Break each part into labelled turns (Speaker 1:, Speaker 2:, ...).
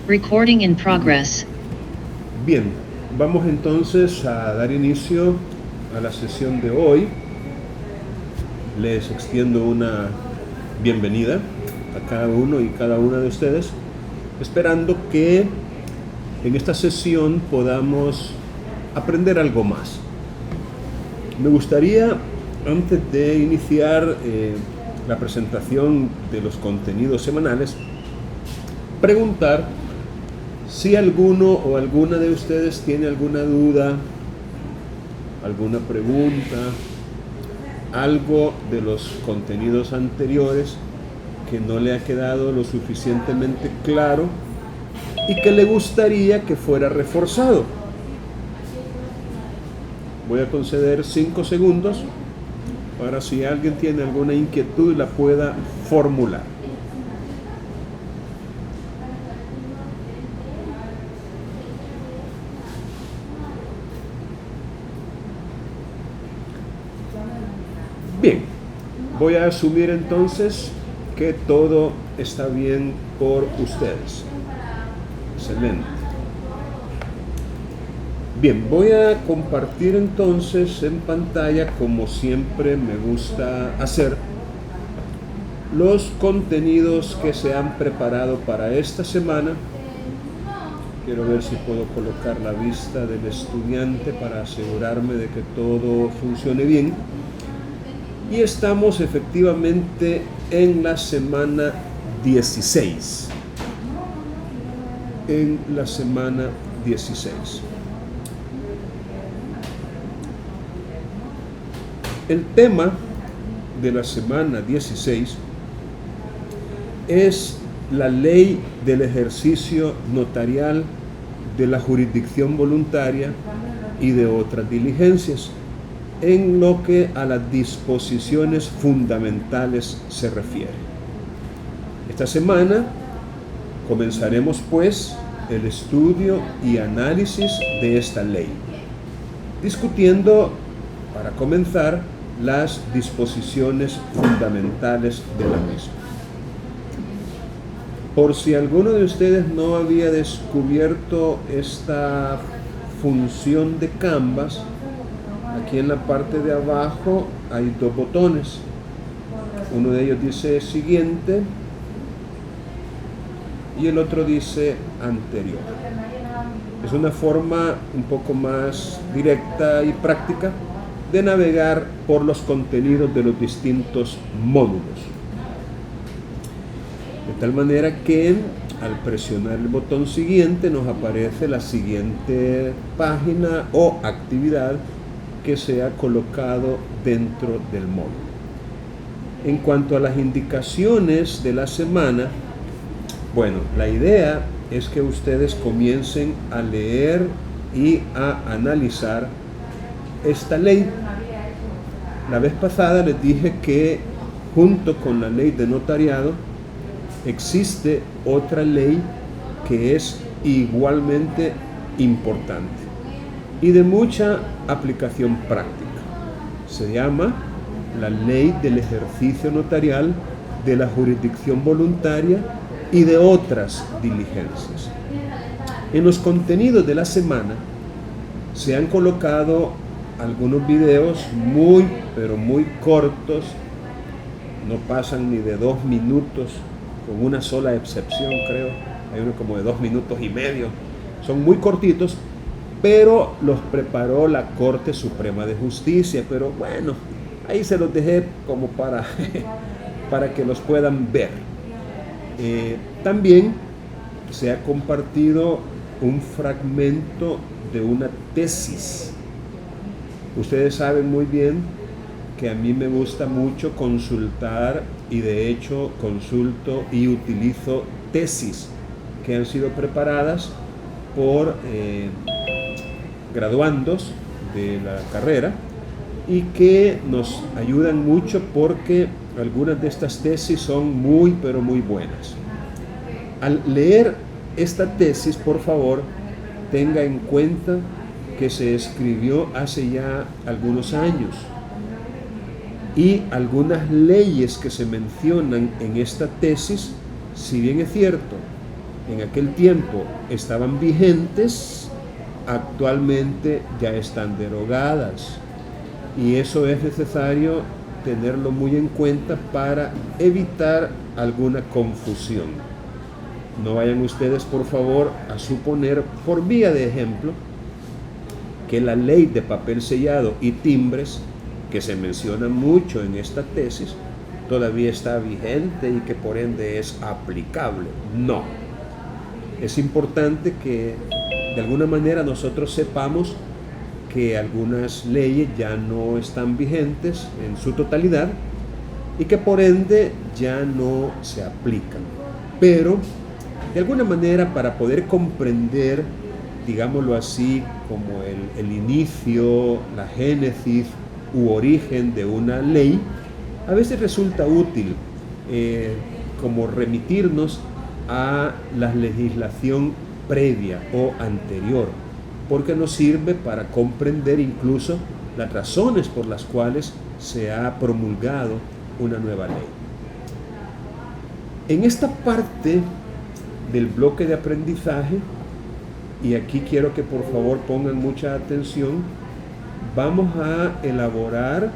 Speaker 1: Recording in progress.
Speaker 2: Bien, vamos entonces a dar inicio a la sesión de hoy. Les extiendo una bienvenida a cada uno y cada una de ustedes, esperando que en esta sesión podamos aprender algo más. Me gustaría, antes de iniciar la presentación de los contenidos semanales, preguntar si alguno o alguna de ustedes tiene alguna duda, alguna pregunta, algo de los contenidos anteriores que no le ha quedado lo suficientemente claro y que le gustaría que fuera reforzado. Voy a conceder 5 segundos para si alguien tiene alguna inquietud la pueda formular. Bien, voy a asumir entonces que todo está bien por ustedes. Excelente. Bien, voy a compartir entonces en pantalla, como siempre me gusta hacer, los contenidos que se han preparado para esta semana. Quiero ver si puedo colocar la vista del estudiante para asegurarme de que todo funcione bien. Y estamos efectivamente en la semana 16. En la semana 16. El tema de la semana 16 es la ley del ejercicio notarial, de la jurisdicción voluntaria y de otras diligencias, en lo que a las disposiciones fundamentales se refiere. Esta semana comenzaremos pues el estudio y análisis de esta ley, discutiendo, para comenzar, las disposiciones fundamentales de la misma. Por si alguno de ustedes no había descubierto esta función de Canvas, aquí en la parte de abajo hay 2 botones. Uno de ellos dice siguiente y el otro dice anterior. Es una forma un poco más directa y práctica de navegar por los contenidos de los distintos módulos. De tal manera que al presionar el botón siguiente nos aparece la siguiente página o actividad que se ha colocado dentro del módulo. En cuanto a las indicaciones de la semana, bueno, la idea es que ustedes comiencen a leer y a analizar esta ley. La vez pasada les dije que junto con la ley de notariado existe otra ley que es igualmente importante y de mucha aplicación práctica. Se llama la Ley del Ejercicio Notarial, de la Jurisdicción Voluntaria y de otras diligencias. En los contenidos de la semana se han colocado algunos videos pero muy cortos, no pasan ni de 2 minutos, con una sola excepción creo, hay uno como de 2 minutos y medio, son muy cortitos, pero los preparó la Corte Suprema de Justicia, pero bueno, ahí se los dejé como para que los puedan ver. También se ha compartido un fragmento de una tesis. Ustedes saben muy bien que a mí me gusta mucho consultar y de hecho consulto y utilizo tesis que han sido preparadas por graduandos de la carrera y que nos ayudan mucho porque algunas de estas tesis son muy pero muy buenas. Al leer esta tesis, por favor, tenga en cuenta que se escribió hace ya algunos años y algunas leyes que se mencionan en esta tesis, si bien es cierto en aquel tiempo estaban vigentes, actualmente ya están derogadas. Y eso es necesario tenerlo muy en cuenta para evitar alguna confusión. No vayan ustedes, por favor, a suponer, por vía de ejemplo, que la ley de papel sellado y timbres, que se menciona mucho en esta tesis, todavía está vigente y que por ende es aplicable. No. Es importante que de alguna manera nosotros sepamos que algunas leyes ya no están vigentes en su totalidad y que por ende ya no se aplican. Pero de alguna manera, para poder comprender, digámoslo así, como el inicio, la génesis u origen de una ley, a veces resulta útil como remitirnos a la legislación previa o anterior, porque nos sirve para comprender incluso las razones por las cuales se ha promulgado una nueva ley. En esta parte del bloque de aprendizaje, y aquí quiero que por favor pongan mucha atención, vamos a elaborar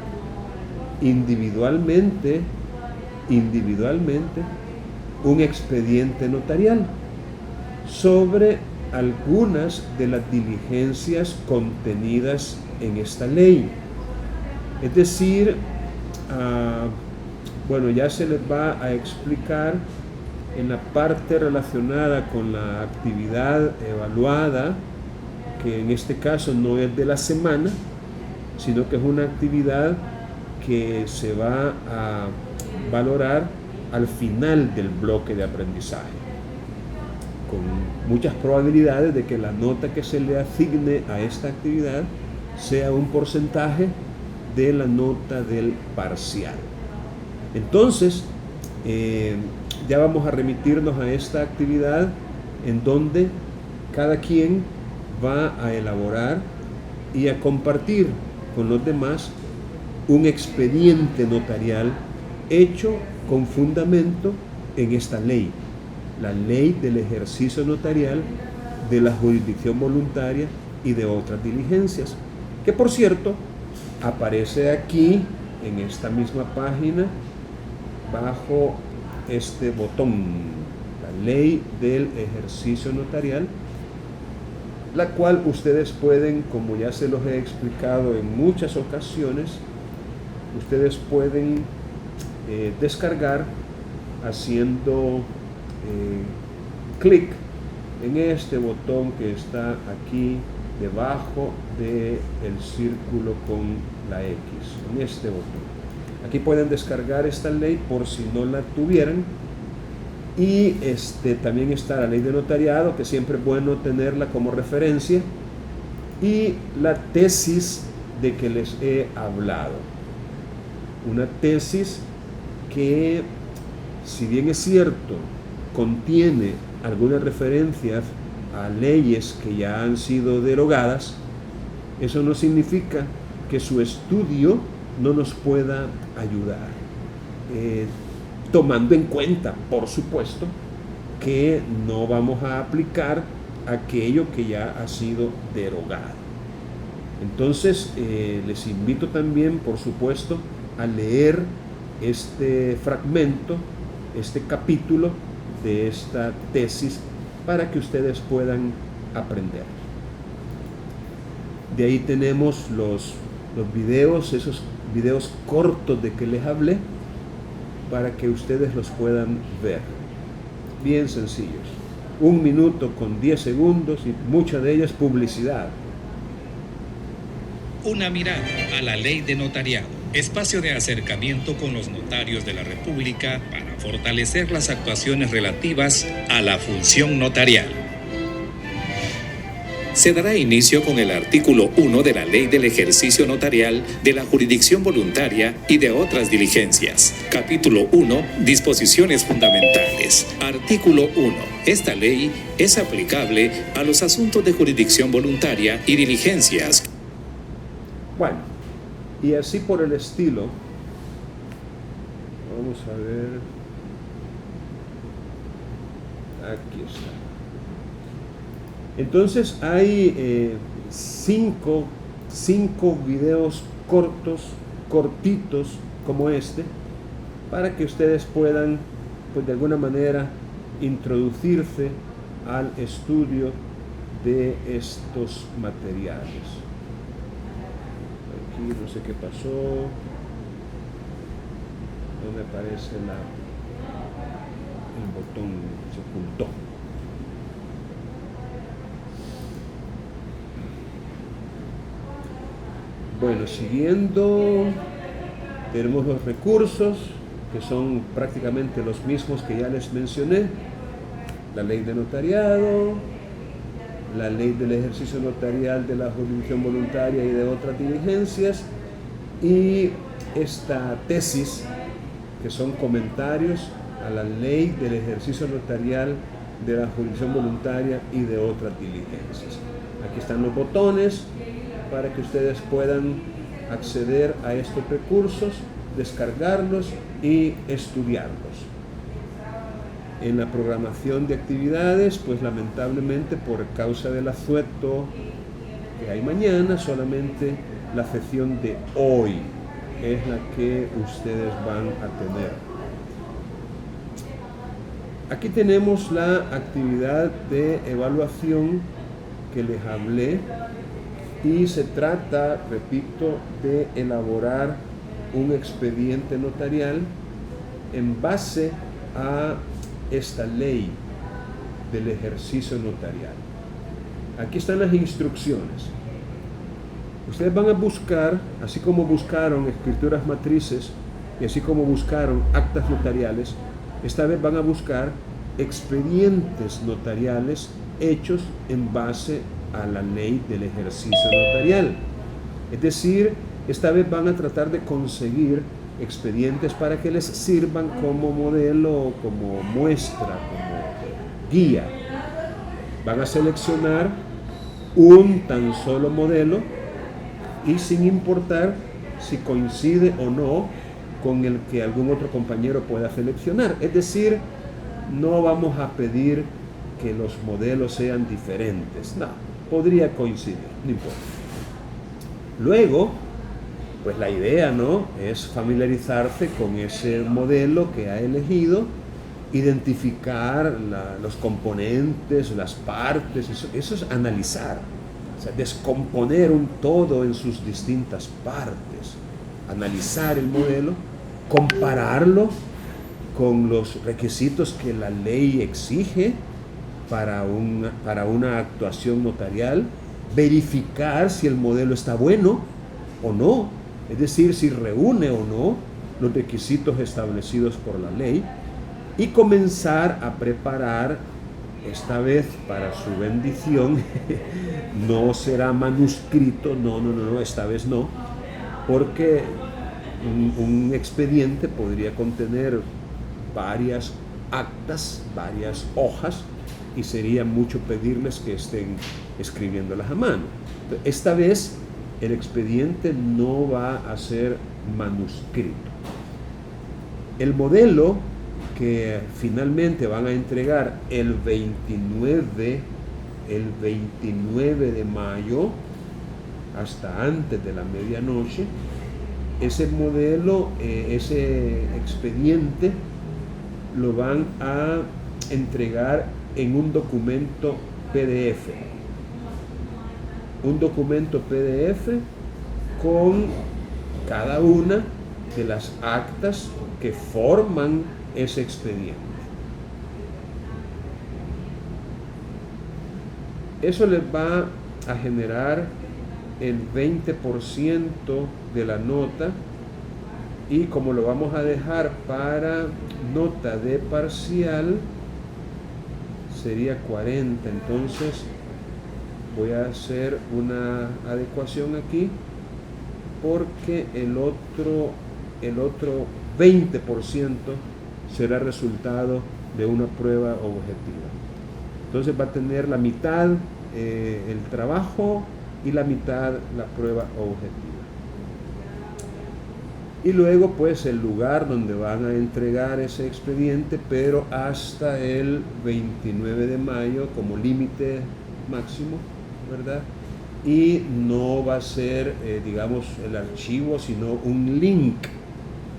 Speaker 2: individualmente un expediente notarial sobre algunas de las diligencias contenidas en esta ley. Es decir, ya se les va a explicar en la parte relacionada con la actividad evaluada, que en este caso no es de la semana, sino que es una actividad que se va a valorar al final del bloque de aprendizaje, con muchas probabilidades de que la nota que se le asigne a esta actividad sea un porcentaje de la nota del parcial. Entonces, ya vamos a remitirnos a esta actividad en donde cada quien va a elaborar y a compartir con los demás un expediente notarial hecho con fundamento en esta ley, la ley del ejercicio notarial, de la jurisdicción voluntaria y de otras diligencias, que por cierto aparece aquí en esta misma página bajo este botón, la ley del ejercicio notarial, la cual ustedes pueden, como ya se los he explicado en muchas ocasiones, ustedes pueden descargar haciendo clic en este botón que está aquí debajo del círculo con la X, en este botón. Aquí pueden descargar esta ley por si no la tuvieran. Y también está la ley de notariado, que siempre es bueno tenerla como referencia, y la tesis de que les he hablado. Una tesis que, si bien es cierto, contiene algunas referencias a leyes que ya han sido derogadas, eso no significa que su estudio no nos pueda ayudar. Tomando en cuenta, por supuesto, que no vamos a aplicar aquello que ya ha sido derogado. Entonces, les invito también, por supuesto, a leer este fragmento, este capítulo de esta tesis, para que ustedes puedan aprender. De ahí tenemos los videos, esos videos cortos de que les hablé, para que ustedes los puedan ver. Bien sencillos. 1 minuto con 10 segundos y mucha de ellas publicidad.
Speaker 3: Una mirada a la ley de notariado. Espacio de acercamiento con los notarios de la República para fortalecer las actuaciones relativas a la función notarial. Se dará inicio con el artículo 1 de la Ley del Ejercicio Notarial de la Jurisdicción Voluntaria y de otras diligencias. Capítulo 1. Disposiciones fundamentales. Artículo 1. Esta ley es aplicable a los asuntos de jurisdicción voluntaria y diligencias.
Speaker 2: Bueno, y así por el estilo, vamos a ver. Aquí está. Entonces hay 5 videos cortitos como este, para que ustedes puedan, pues de alguna manera, introducirse al estudio de estos materiales. Aquí no sé qué pasó, no me aparece el botón, se ocultó. Bueno, siguiendo, tenemos los recursos, que son prácticamente los mismos que ya les mencioné: la ley de notariado, la ley del ejercicio notarial de la jurisdicción voluntaria y de otras diligencias, y esta tesis, que son comentarios a la ley del ejercicio notarial de la jurisdicción voluntaria y de otras diligencias. Aquí están los botones para que ustedes puedan acceder a estos recursos, descargarlos y estudiarlos. En la programación de actividades, pues lamentablemente por causa del asueto que hay mañana, solamente la sesión de hoy es la que ustedes van a tener. Aquí tenemos la actividad de evaluación que les hablé, y se trata, repito, de elaborar un expediente notarial en base a esta ley del ejercicio notarial. Aquí están las instrucciones. Ustedes van a buscar, así como buscaron escrituras matrices y así como buscaron actas notariales, esta vez van a buscar expedientes notariales hechos en base a la ley del ejercicio notarial. Es decir, esta vez van a tratar de conseguir expedientes para que les sirvan como modelo, como muestra, como guía. Van a seleccionar un tan solo modelo, y sin importar si coincide o no con el que algún otro compañero pueda seleccionar. Es decir, no vamos a pedir que los modelos sean diferentes. No, podría coincidir, no importa. Luego, pues la idea, ¿no?, es familiarizarse con ese modelo que ha elegido, identificar los componentes, las partes, eso es analizar. O sea, descomponer un todo en sus distintas partes, analizar el modelo, compararlo con los requisitos que la ley exige para una actuación notarial, verificar si el modelo está bueno o no, es decir, si reúne o no los requisitos establecidos por la ley, y comenzar a preparar, esta vez para su bendición, no será manuscrito, no, esta vez no, porque un expediente podría contener varias actas, varias hojas, y sería mucho pedirles que estén escribiéndolas a mano. Esta vez el expediente no va a ser manuscrito. El modelo que finalmente van a entregar el 29 de mayo, hasta antes de la medianoche, ese modelo, ese expediente, lo van a entregar en un documento PDF. Un documento PDF con cada una de las actas que forman ese expediente. Eso les va a generar el 20% de la nota, y como lo vamos a dejar para nota de parcial, sería 40. Entonces voy a hacer una adecuación aquí, porque el otro 20% será resultado de una prueba objetiva. Entonces va a tener la mitad el trabajo y la mitad la prueba objetiva. Y luego pues el lugar donde van a entregar ese expediente, pero hasta el 29 de mayo como límite máximo, ¿verdad? Y no va a ser, digamos, el archivo, sino un link,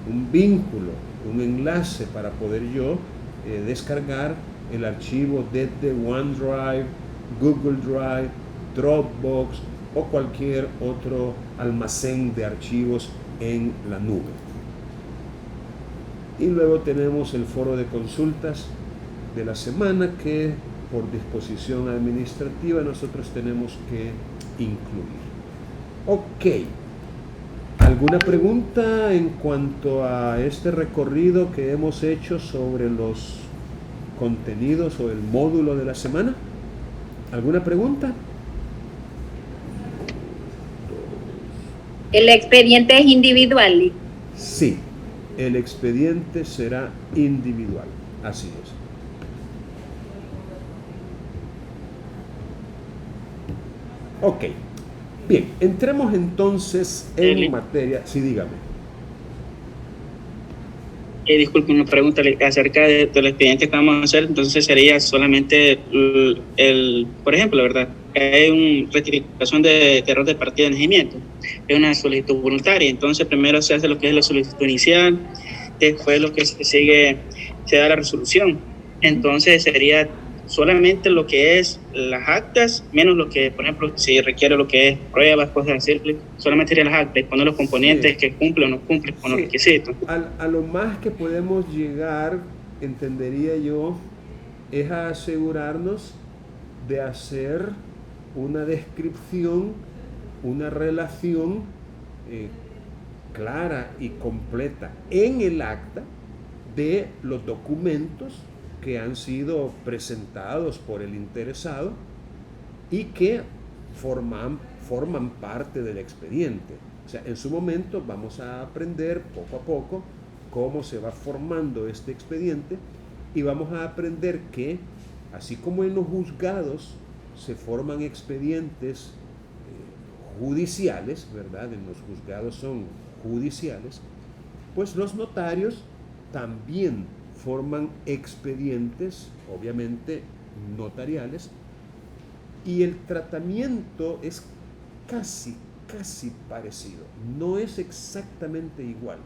Speaker 2: un vínculo, un enlace para poder yo descargar el archivo desde OneDrive, Google Drive, Dropbox o cualquier otro almacén de archivos en la nube. Y luego tenemos el foro de consultas de la semana que por disposición administrativa nosotros tenemos que incluir. Ok. ¿Alguna pregunta en cuanto a este recorrido que hemos hecho sobre los contenidos o el módulo de la semana? ¿Alguna pregunta?
Speaker 4: El expediente es individual.
Speaker 2: Sí, el expediente será individual, así es. Ok, bien, entremos entonces en materia. Sí, dígame.
Speaker 5: Disculpe, una pregunta acerca del expediente que vamos a hacer. Entonces sería solamente por ejemplo, ¿verdad? Hay una rectificación de error de partida de nacimiento. Es una solicitud voluntaria. Entonces primero se hace lo que es la solicitud inicial, después lo que sigue, se da la resolución. Entonces sería solamente lo que es las actas, menos lo que, por ejemplo, si requiere lo que es pruebas, cosas así, solamente sería las actas y poner los componentes que cumplen o no cumplen con los requisitos.
Speaker 2: A lo más que podemos llegar, entendería yo, es a asegurarnos de hacer una descripción, una relación clara y completa en el acta de los documentos que han sido presentados por el interesado y que forman parte del expediente. O sea, en su momento vamos a aprender poco a poco cómo se va formando este expediente y vamos a aprender que, así como en los juzgados se forman expedientes judiciales, ¿verdad? En los juzgados son judiciales, pues los notarios también forman expedientes, obviamente notariales, y el tratamiento es casi parecido, no es exactamente igual,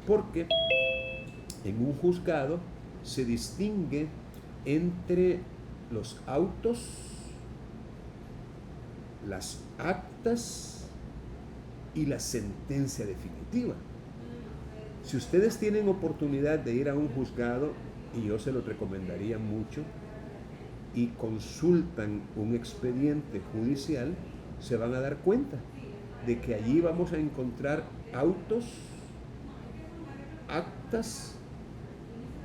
Speaker 2: porque en un juzgado se distingue entre los autos, las actas y la sentencia definitiva. Si ustedes tienen oportunidad de ir a un juzgado, y yo se lo recomendaría mucho, y consultan un expediente judicial, se van a dar cuenta de que allí vamos a encontrar autos, actas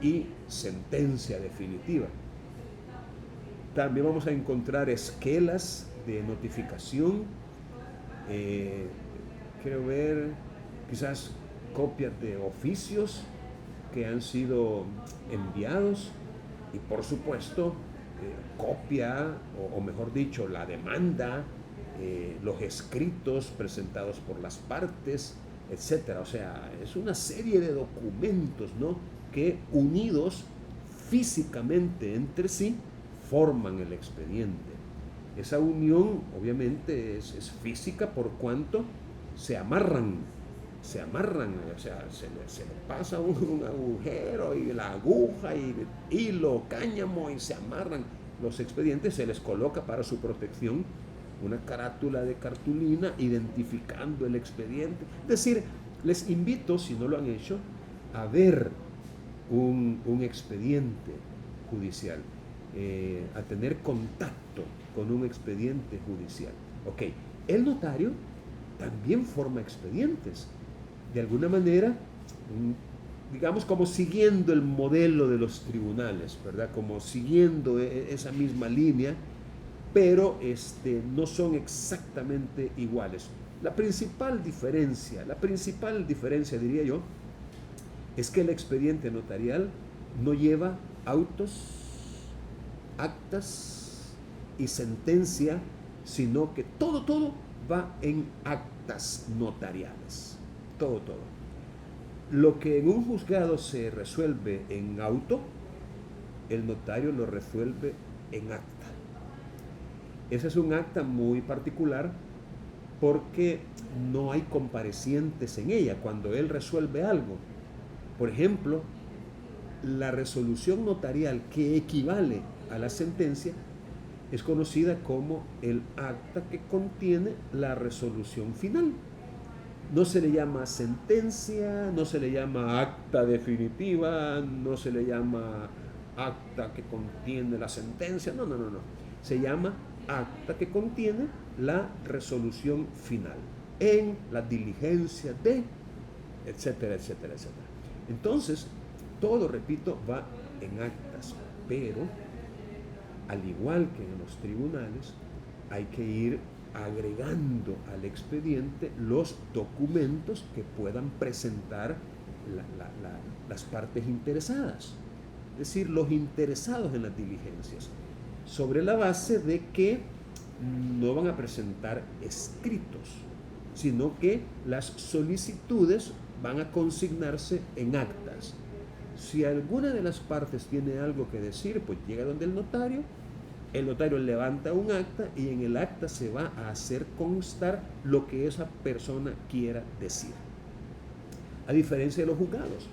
Speaker 2: y sentencia definitiva. También vamos a encontrar esquelas de notificación, quiero ver, quizás copias de oficios que han sido enviados y por supuesto copia o mejor dicho la demanda, los escritos presentados por las partes, etcétera. O sea, es una serie de documentos, ¿no?, que unidos físicamente entre sí forman el expediente. Esa unión obviamente es física por cuanto se amarran, o sea, se le pasa un agujero y la aguja y hilo, cáñamo y se amarran los expedientes, se les coloca para su protección una carátula de cartulina identificando el expediente. Es decir, les invito, si no lo han hecho, a ver un expediente judicial, a tener contacto con un expediente judicial. Ok, el notario también forma expedientes, de alguna manera, digamos, como siguiendo el modelo de los tribunales, ¿verdad? Como siguiendo esa misma línea, pero no son exactamente iguales. La principal diferencia diría yo, es que el expediente notarial no lleva autos, actas y sentencia, sino que todo va en actas notariales. todo, todo. Lo que en un juzgado se resuelve en auto, el notario lo resuelve en acta. Ese es un acta muy particular porque no hay comparecientes en ella cuando él resuelve algo. Por ejemplo, la resolución notarial que equivale a la sentencia es conocida como el acta que contiene la resolución final. No se le llama sentencia, no se le llama acta definitiva, no se le llama acta que contiene la sentencia, no. Se llama acta que contiene la resolución final en la diligencia de, etcétera, etcétera, etcétera. Entonces, todo, repito, va en actas, pero al igual que en los tribunales, hay que ir agregando al expediente los documentos que puedan presentar las partes interesadas, es decir, los interesados en las diligencias, sobre la base de que no van a presentar escritos, sino que las solicitudes van a consignarse en actas. Si alguna de las partes tiene algo que decir, pues llega donde el notario levanta un acta y en el acta se va a hacer constar lo que esa persona quiera decir. A diferencia de los juzgados,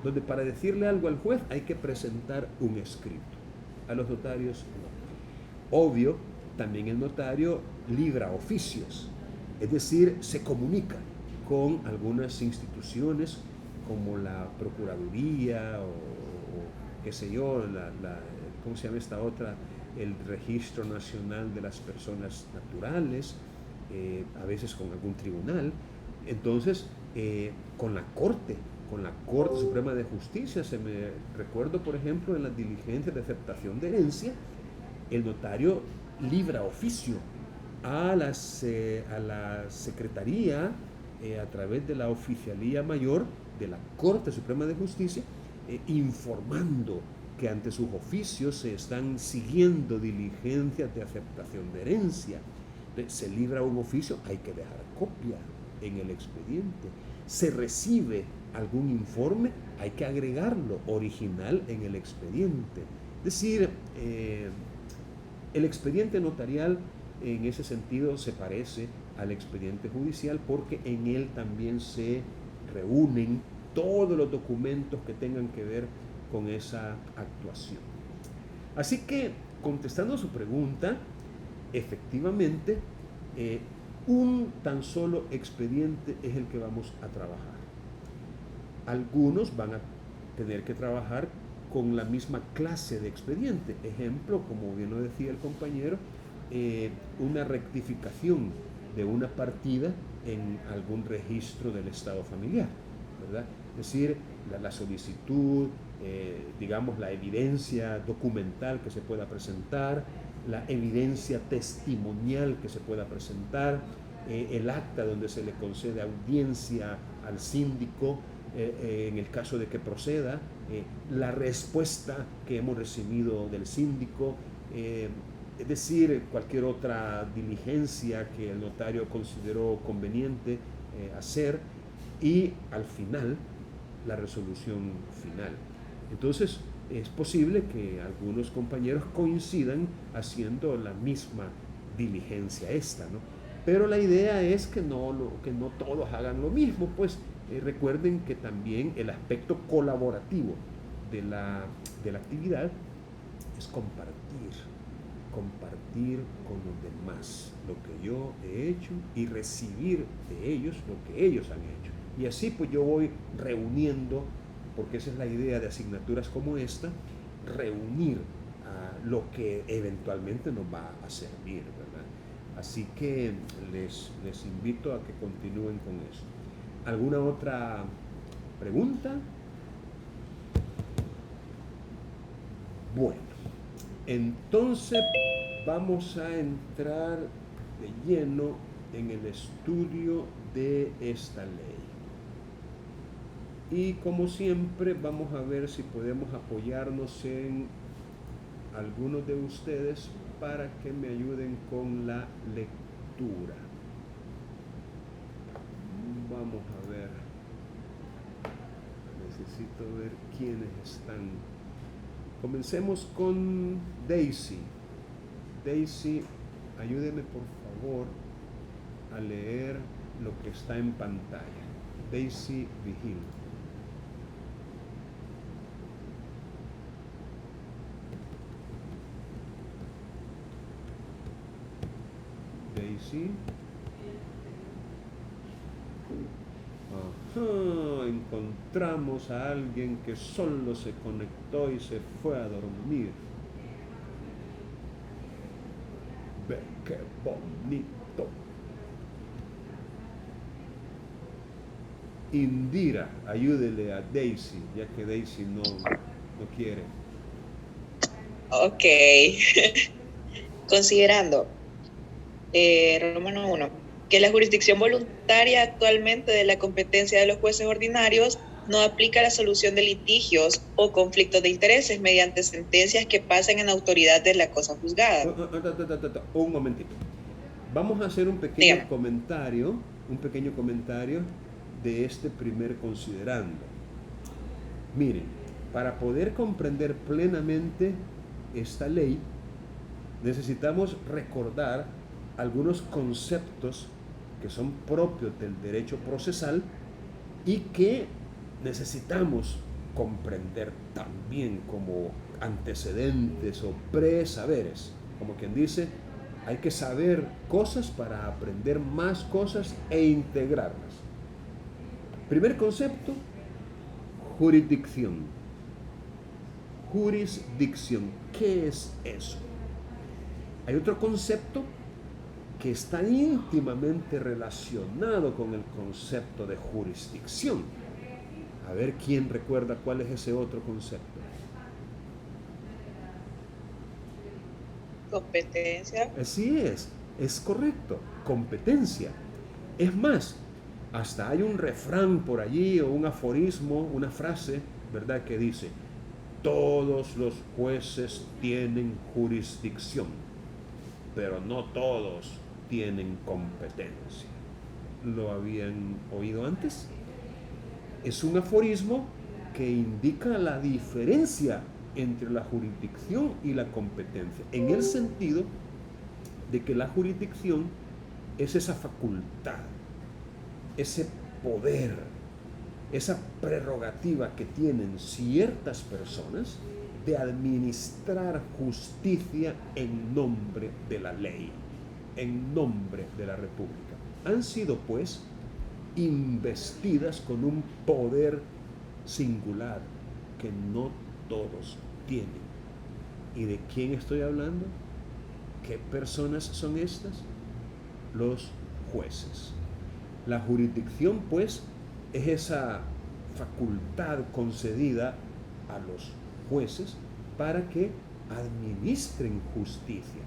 Speaker 2: donde para decirle algo al juez hay que presentar un escrito. A los notarios no. Obvio, también el notario libra oficios, es decir, se comunica con algunas instituciones como la Procuraduría o qué sé yo, ¿cómo se llama esta otra? El Registro Nacional de las Personas Naturales, a veces con algún tribunal. Entonces, con la Corte Suprema de Justicia, recuerdo, por ejemplo, en las diligencias de aceptación de herencia, el notario libra oficio a la Secretaría, a través de la Oficialía Mayor de la Corte Suprema de Justicia, informando que ante sus oficios se están siguiendo diligencias de aceptación de herencia. Se libra un oficio, hay que dejar copia en el expediente. Se recibe algún informe, hay que agregarlo original en el expediente. Es decir, el expediente notarial en ese sentido se parece al expediente judicial porque en él también se reúnen todos los documentos que tengan que ver con esa actuación. Así que, contestando su pregunta, efectivamente, un tan solo expediente es el que vamos a trabajar. Algunos van a tener que trabajar con la misma clase de expediente. Ejemplo, como bien lo decía el compañero, una rectificación de una partida en algún registro del estado familiar, ¿verdad? Es decir, la solicitud, digamos, la evidencia documental que se pueda presentar, la evidencia testimonial que se pueda presentar, el acta donde se le concede audiencia al síndico, en el caso de que proceda, la respuesta que hemos recibido del síndico, es decir, cualquier otra diligencia que el notario consideró conveniente hacer, y al final la resolución final. Entonces es posible que algunos compañeros coincidan haciendo la misma diligencia esta, ¿no? Pero la idea es que no todos hagan lo mismo, pues recuerden que también el aspecto colaborativo de la actividad es compartir con los demás lo que yo he hecho y recibir de ellos lo que ellos han hecho. Y así pues yo voy reuniendo, porque esa es la idea de asignaturas como esta, reunir lo que eventualmente nos va a servir, ¿verdad? Así que les invito a que continúen con eso. ¿Alguna otra pregunta? Bueno, entonces vamos a entrar de lleno en el estudio de esta ley. Y como siempre vamos a ver si podemos apoyarnos en algunos de ustedes para que me ayuden con la lectura. Vamos a ver. Necesito ver quiénes están. Comencemos con Daisy. Daisy, ayúdeme por favor a leer lo que está en pantalla. Daisy Vigil. Daisy. Ajá, encontramos a alguien que solo se conectó y se fue a dormir. Ve qué bonito. Indira, ayúdele a Daisy, ya que Daisy no quiere.
Speaker 6: Ok. Considerando, Rómano 1, que la jurisdicción voluntaria actualmente de la competencia de los jueces ordinarios no aplica a la solución de litigios o conflictos de intereses mediante sentencias que pasen en autoridad de la cosa juzgada.
Speaker 2: Un momentito. Vamos a hacer un pequeño comentario de este primer considerando. Miren, para poder comprender plenamente esta ley, necesitamos recordar algunos conceptos que son propios del derecho procesal y que necesitamos comprender también como antecedentes o presaberes. Como quien dice, hay que saber cosas para aprender más cosas e integrarlas. Primer concepto, jurisdicción. Jurisdicción, ¿qué es eso? Hay otro concepto que está íntimamente relacionado con el concepto de jurisdicción. A ver quién recuerda cuál es ese otro concepto.
Speaker 6: Competencia.
Speaker 2: Así es correcto, competencia. Es más, hasta hay un refrán por allí o un aforismo, una frase, ¿verdad?, que dice: todos los jueces tienen jurisdicción, pero no todos tienen competencia. ¿Lo habían oído antes? Es un aforismo que indica la diferencia entre la jurisdicción y la competencia, en el sentido de que la jurisdicción es esa facultad, ese poder, esa prerrogativa que tienen ciertas personas de administrar justicia en nombre de la ley, en nombre de la República. Han sido, pues, investidas con un poder singular que no todos tienen. ¿Y de quién estoy hablando? ¿Qué personas son estas? Los jueces. La jurisdicción, pues, es esa facultad concedida a los jueces para que administren justicia.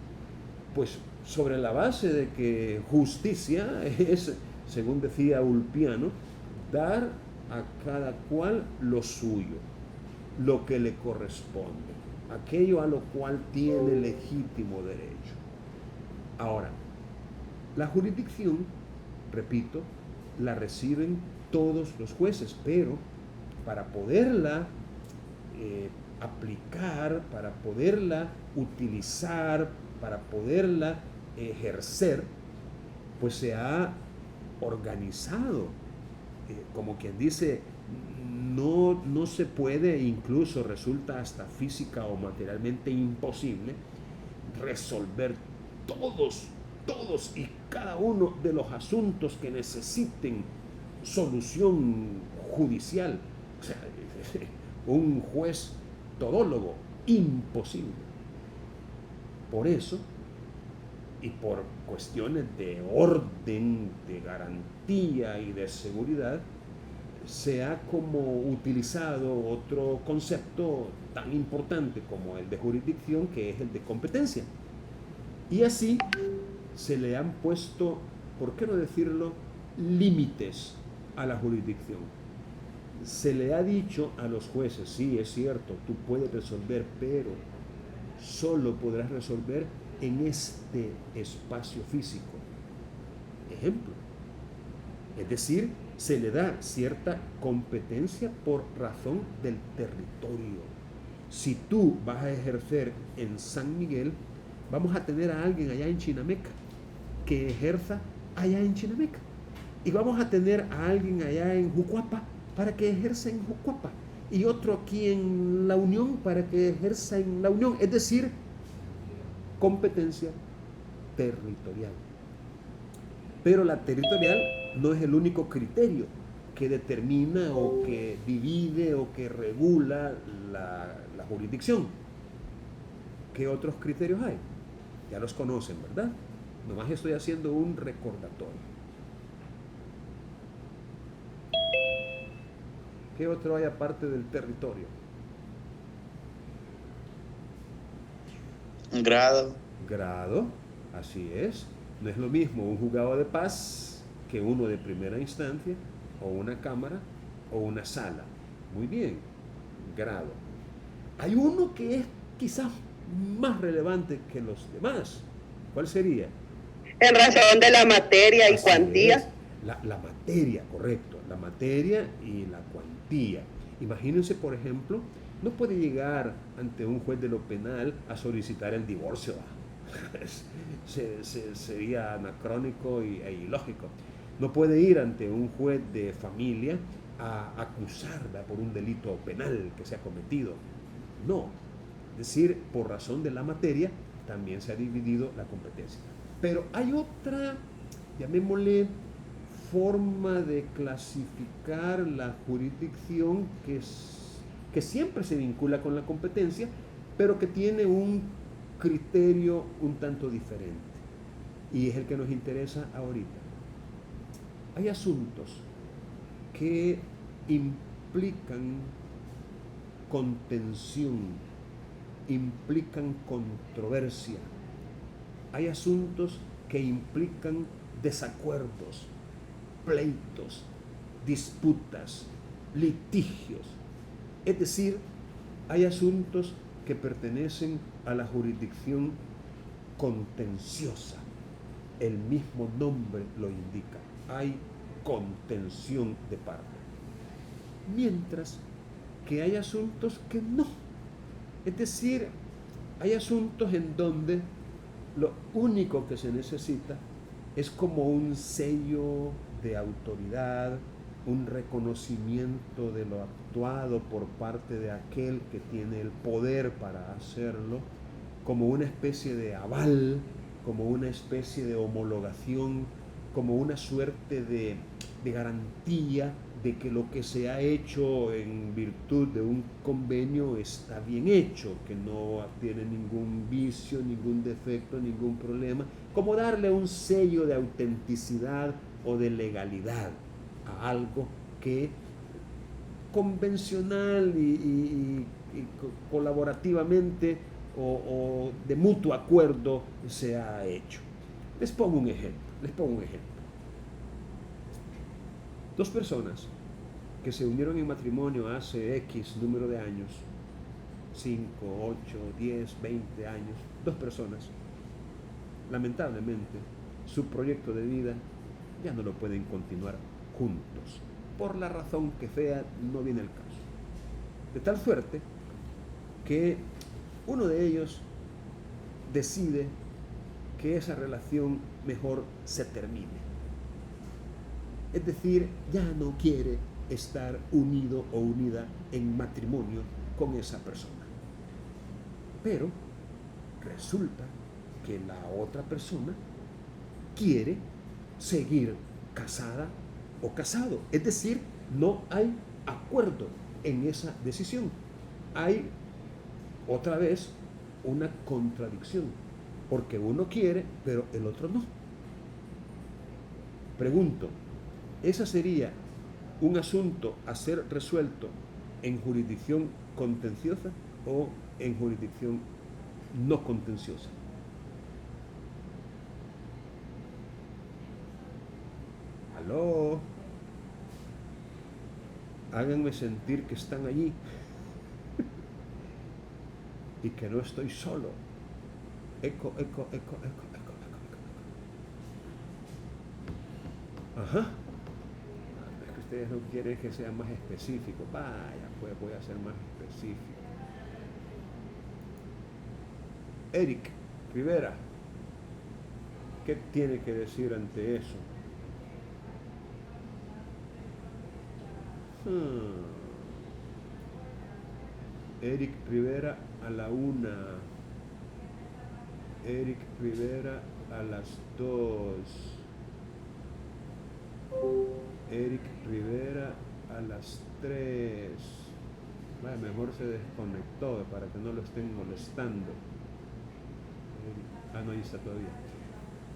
Speaker 2: Pues sobre la base de que justicia es, según decía Ulpiano, dar a cada cual lo suyo, lo que le corresponde, aquello a lo cual tiene legítimo derecho. Ahora, la jurisdicción, repito, la reciben todos los jueces, pero para poderla aplicar, para poderla utilizar, para poderla ejercer, pues se ha organizado, como quien dice, no se puede, incluso resulta hasta física o materialmente imposible resolver todos y cada uno de los asuntos que necesiten solución judicial. O sea, un juez todólogo, imposible. Por eso, y por cuestiones de orden, de garantía y de seguridad, se ha como utilizado otro concepto tan importante como el de jurisdicción, que es el de competencia. Y así se le han puesto, ¿por qué no decirlo?, límites a la jurisdicción. Se le ha dicho a los jueces: sí, es cierto, tú puedes resolver, pero solo podrás resolver en este espacio físico. Ejemplo. Es decir, se le da cierta competencia por razón del territorio. Si tú vas a ejercer en San Miguel, vamos a tener a alguien allá en Chinameca que ejerza allá en Chinameca. Y vamos a tener a alguien allá en Jucuapa para que ejerza en Jucuapa. Y otro aquí en La Unión para que ejerza en La Unión. Es decir, competencia territorial. Pero la territorial no es el único criterio que determina o que divide o que regula la jurisdicción. ¿Qué otros criterios hay? Ya los conocen, ¿verdad? Nomás estoy haciendo un recordatorio. ¿Qué otro hay aparte del territorio?
Speaker 7: Grado.
Speaker 2: Grado, así es. No es lo mismo un juzgado de paz que uno de primera instancia, o una cámara, o una sala. Muy bien, grado. Hay uno que es quizás más relevante que los demás. ¿Cuál sería?
Speaker 8: En razón de la materia y
Speaker 2: Así
Speaker 8: cuantía.
Speaker 2: es. La materia, correcto. La materia y la cuantía. Imagínense, por ejemplo, no puede llegar ante un juez de lo penal a solicitar el divorcio. Sería anacrónico e ilógico. No puede ir ante un juez de familia a acusarla por un delito penal que se ha cometido. No. Es decir, por razón de la materia, también se ha dividido la competencia. Pero hay otra, llamémosle, forma de clasificar la jurisdicción que siempre se vincula con la competencia, pero que tiene un criterio un tanto diferente. Y es el que nos interesa ahorita. Hay asuntos que implican contención, implican controversia. Hay asuntos que implican desacuerdos, pleitos, disputas, litigios. Es decir, hay asuntos que pertenecen a la jurisdicción contenciosa. El mismo nombre lo indica. Hay contención de parte. Mientras que hay asuntos que no. Es decir, hay asuntos en donde lo único que se necesita es como un sello de autoridad, un reconocimiento de lo actuado por parte de aquel que tiene el poder para hacerlo, como una especie de aval, como una especie de homologación, como una suerte de garantía de que lo que se ha hecho en virtud de un convenio está bien hecho, que no tiene ningún vicio, ningún defecto, ningún problema, como darle un sello de autenticidad o de legalidad a algo que convencional y colaborativamente o de mutuo acuerdo se ha hecho. Les pongo un ejemplo. Dos personas que se unieron en matrimonio hace X número de años, 5, 8, 10, 20 años, dos personas, lamentablemente, su proyecto de vida ya no lo pueden continuar juntos. Por la razón que sea, no viene el caso. De tal suerte que uno de ellos decide que esa relación mejor se termine. Es decir, ya no quiere estar unido o unida en matrimonio con esa persona. Pero resulta que la otra persona quiere seguir casada o casado. Es decir, no hay acuerdo en esa decisión. Hay otra vez una contradicción, porque uno quiere, pero el otro no. Pregunto, ¿ese sería un asunto a ser resuelto en jurisdicción contenciosa o en jurisdicción no contenciosa? ¿Aló? Háganme sentir que están allí y que no estoy solo. Eco. Ajá. Es que ustedes no quieren que sea más específico. Vaya, pues voy a ser más específico. Eric Rivera, ¿qué tiene que decir ante eso? Eric Rivera a la 1. Eric Rivera a las 2. Eric Rivera a las 3. Vaya, mejor se desconectó para que no lo estén molestando. Ah, no, ahí está todavía.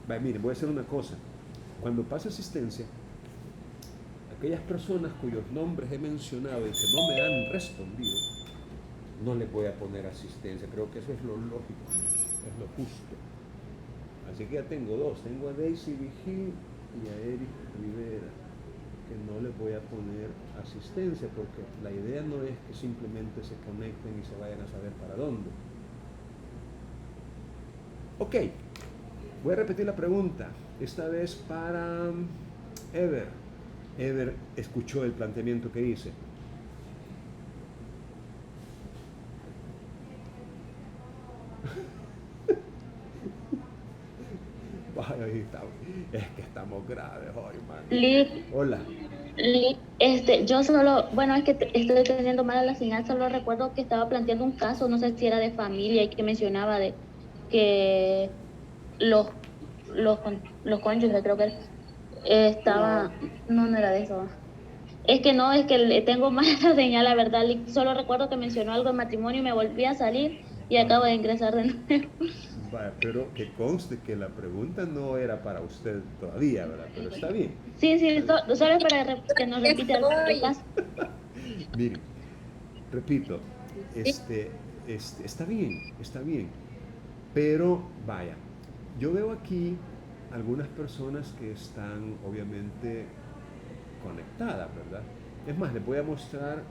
Speaker 2: Vaya, miren, voy a hacer una cosa. Cuando pase asistencia, aquellas personas cuyos nombres he mencionado y que no me han respondido, no les voy a poner asistencia. Creo que eso es lo lógico, es lo justo. Así que ya tengo dos. Tengo a Daisy Vigil y a Eric Rivera, que no les voy a poner asistencia, porque la idea no es que simplemente se conecten y se vayan a saber para dónde. Ok, voy a repetir la pregunta, esta vez para Ever. Ever escuchó el planteamiento que hice. Vaya, ahí estamos. Es que estamos graves hoy, man. Hola.
Speaker 7: Yo solo, bueno, es que estoy teniendo mala la señal, solo recuerdo que estaba planteando un caso, no sé si era de familia, y que mencionaba de que los cónyuges, creo que estaba, no era de eso. Es que tengo mala señal, la verdad. Solo recuerdo que mencionó algo de matrimonio y me volví a salir y acabo de ingresar de nuevo.
Speaker 2: Vaya, pero que conste que la pregunta no era para usted todavía, ¿verdad? Pero está bien.
Speaker 7: Sí, solo es para que nos repita el caso.
Speaker 2: Miren, repito, está bien, pero vaya, yo veo aquí algunas personas que están obviamente conectadas, ¿verdad? Es más, les voy a mostrar,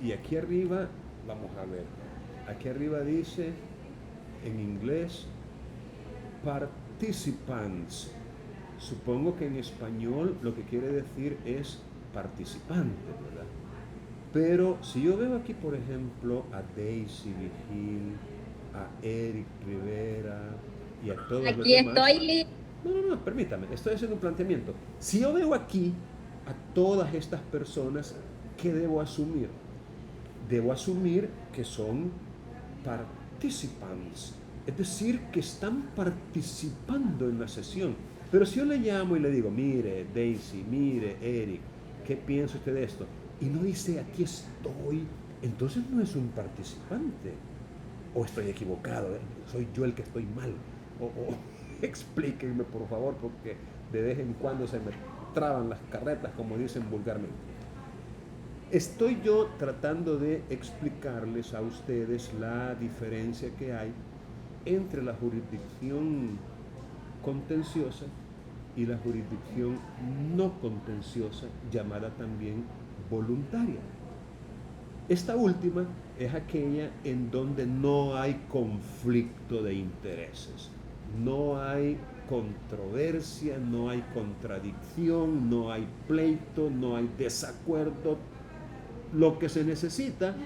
Speaker 2: y aquí arriba, vamos a ver, aquí arriba dice en inglés participants. Supongo que en español lo que quiere decir es participante, ¿verdad? Pero si yo veo aquí, por ejemplo, a Daisy Vigil, a Eric Rivera y a todos los demás.
Speaker 4: Estoy.
Speaker 2: No, permítame, estoy haciendo un planteamiento. Si yo veo aquí a todas estas personas, ¿qué debo asumir? Debo asumir que son participants, es decir, que están participando en la sesión. Pero si yo le llamo y le digo, mire Daisy, mire Eric, ¿qué piensa usted de esto? Y no dice, aquí estoy, entonces no es un participante. O estoy equivocado, soy yo el que estoy mal. O explíquenme, por favor, porque de vez en cuando se me traban las carretas, como dicen vulgarmente. Estoy yo tratando de explicarles a ustedes la diferencia que hay entre la jurisdicción contenciosa y la jurisdicción no contenciosa, llamada también voluntaria. Esta última es aquella en donde no hay conflicto de intereses, no hay controversia, no hay contradicción, no hay pleito, no hay desacuerdo. Lo que se necesita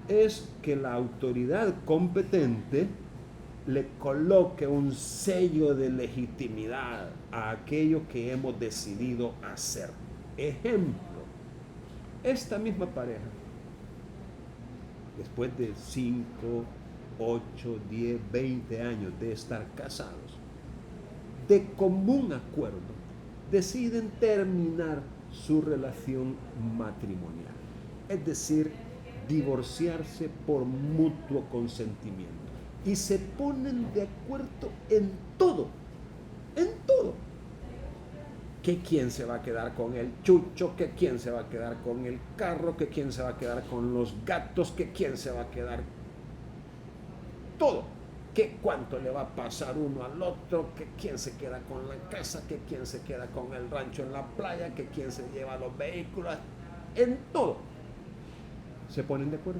Speaker 2: es que la autoridad competente le coloque un sello de legitimidad a aquello que hemos decidido hacer. Ejemplo, esta misma pareja, después de 5, 8, 10, 20 años de estar casados, de común acuerdo, deciden terminar su relación matrimonial, es decir, divorciarse por mutuo consentimiento, y se ponen de acuerdo en todo, que quién se va a quedar con el chucho, que quién se va a quedar con el carro, que quién se va a quedar con los gatos, que quién se va a quedar todo, que cuánto le va a pasar uno al otro, que quién se queda con la casa, que quién se queda con el rancho en la playa, que quién se lleva los vehículos, en todo se ponen de acuerdo.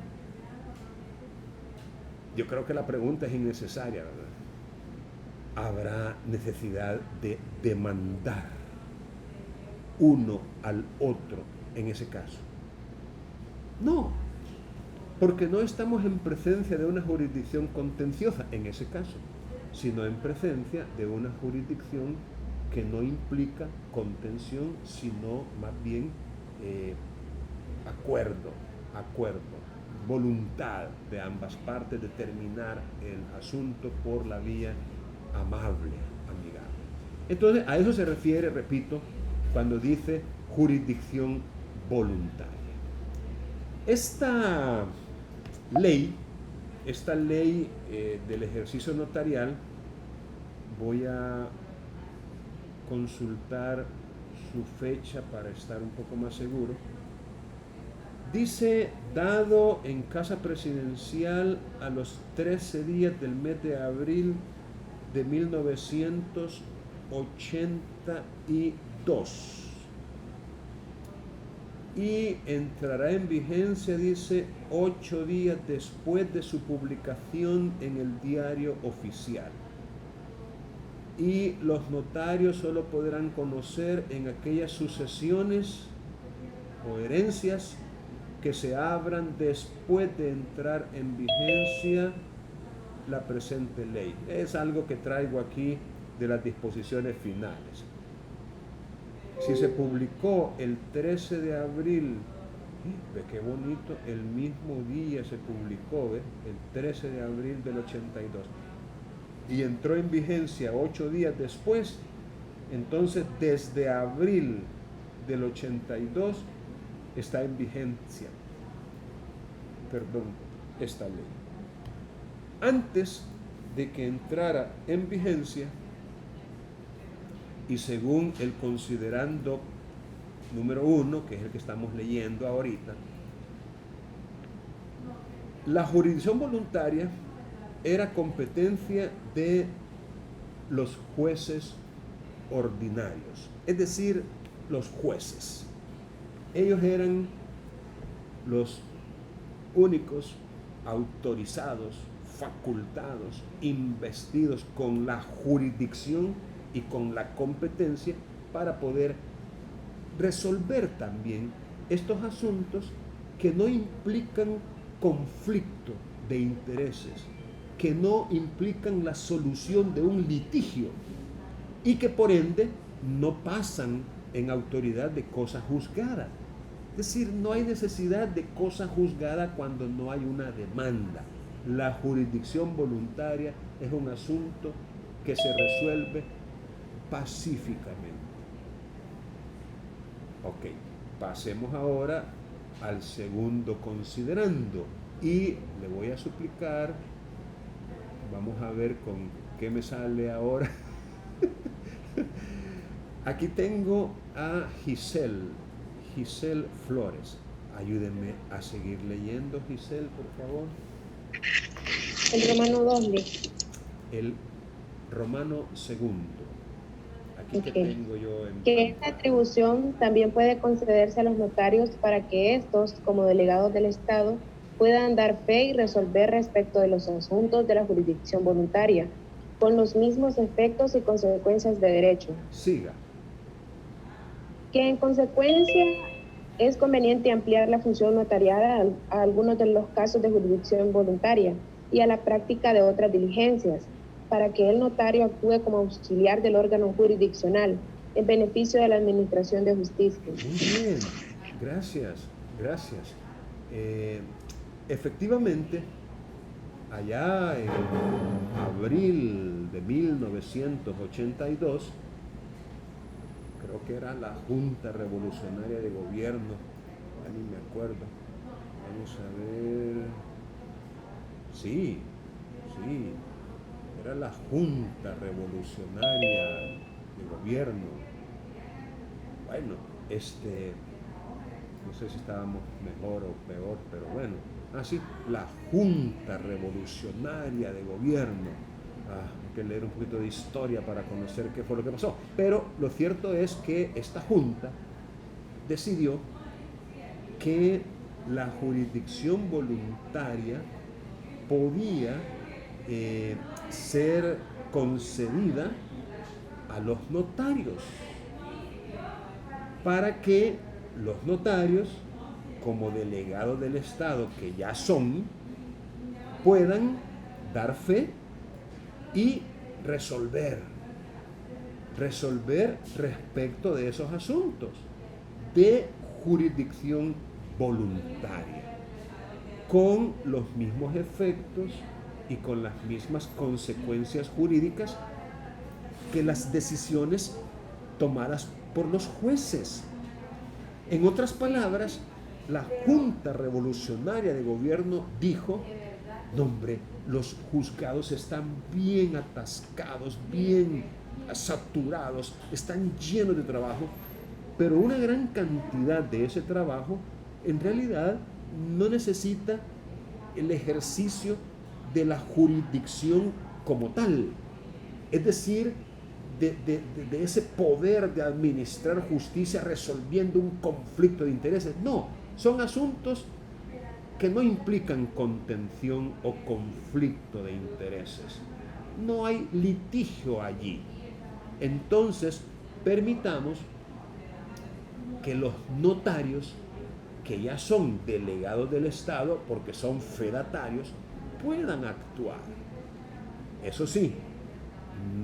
Speaker 2: Yo creo que la pregunta es innecesaria, ¿verdad? ¿Habrá necesidad de demandar uno al otro en ese caso? No, porque no estamos en presencia de una jurisdicción contenciosa en ese caso, sino en presencia de una jurisdicción que no implica contención, sino más bien acuerdo, voluntad de ambas partes de terminar el asunto por la vía amable, amigable. Entonces, a eso se refiere, repito, cuando dice jurisdicción voluntaria. Esta ley del ejercicio notarial, voy a consultar su fecha para estar un poco más seguro. Dice, dado en Casa Presidencial a los 13 días del mes de abril de 1982. Y entrará en vigencia, dice, 8 días después de su publicación en el Diario Oficial. Y los notarios solo podrán conocer en aquellas sucesiones o herencias que se abran después de entrar en vigencia la presente ley. Es algo que traigo aquí de las disposiciones finales. Si se publicó el 13 de abril, ve qué bonito, el mismo día se publicó, ¿ve? El 13 de abril del 82, y entró en vigencia 8 días después, entonces desde abril del 82 está en vigencia, esta ley. Antes de que entrara en vigencia, y según el considerando número 1, que es el que estamos leyendo ahorita, la jurisdicción voluntaria era competencia de los jueces ordinarios, es decir, los jueces. Ellos eran los únicos autorizados, facultados, investidos con la jurisdicción y con la competencia para poder resolver también estos asuntos que no implican conflicto de intereses, que no implican la solución de un litigio y que por ende no pasan en autoridad de cosa juzgada. Es decir, no hay necesidad de cosa juzgada cuando no hay una demanda. La jurisdicción voluntaria es un asunto que se resuelve pacíficamente. Ok, pasemos ahora al segundo considerando y le voy a suplicar, vamos a ver con qué me sale ahora. Aquí tengo a Giselle Flores. Ayúdenme a seguir leyendo, Giselle, por favor.
Speaker 9: El Romano 2.
Speaker 2: El Romano segundo. Aquí que tengo yo en...
Speaker 9: Que esta atribución también puede concederse a los notarios para que estos, como delegados del Estado, puedan dar fe y resolver respecto de los asuntos de la jurisdicción voluntaria, con los mismos efectos y consecuencias de derecho.
Speaker 2: Siga.
Speaker 9: Que en consecuencia es conveniente ampliar la función notarial a algunos de los casos de jurisdicción voluntaria y a la práctica de otras diligencias, para que el notario actúe como auxiliar del órgano jurisdiccional en beneficio de la administración de justicia.
Speaker 2: Muy bien, gracias. Efectivamente, allá en abril de 1982, creo que era la Junta Revolucionaria de Gobierno, ya ni me acuerdo, vamos a ver, sí, era la Junta Revolucionaria de Gobierno. Bueno, no sé si estábamos mejor o peor, pero bueno, así, la Junta Revolucionaria de Gobierno. Hay que leer un poquito de historia para conocer qué fue lo que pasó. Pero lo cierto es que esta Junta decidió que la jurisdicción voluntaria podía ser concedida a los notarios. para que los notarios, como delegados del Estado que ya son, puedan dar fe y resolver respecto de esos asuntos de jurisdicción voluntaria, con los mismos efectos y con las mismas consecuencias jurídicas que las decisiones tomadas por los jueces. En otras palabras, la Junta Revolucionaria de Gobierno dijo: no, hombre, los juzgados están bien atascados, bien saturados, están llenos de trabajo, pero una gran cantidad de ese trabajo en realidad no necesita el ejercicio de la jurisdicción como tal, es decir, de ese poder de administrar justicia resolviendo un conflicto de intereses. No, son asuntos que no implican contención o conflicto de intereses. No hay litigio allí. Entonces, permitamos que los notarios, que ya son delegados del Estado porque son fedatarios, puedan actuar. Eso sí,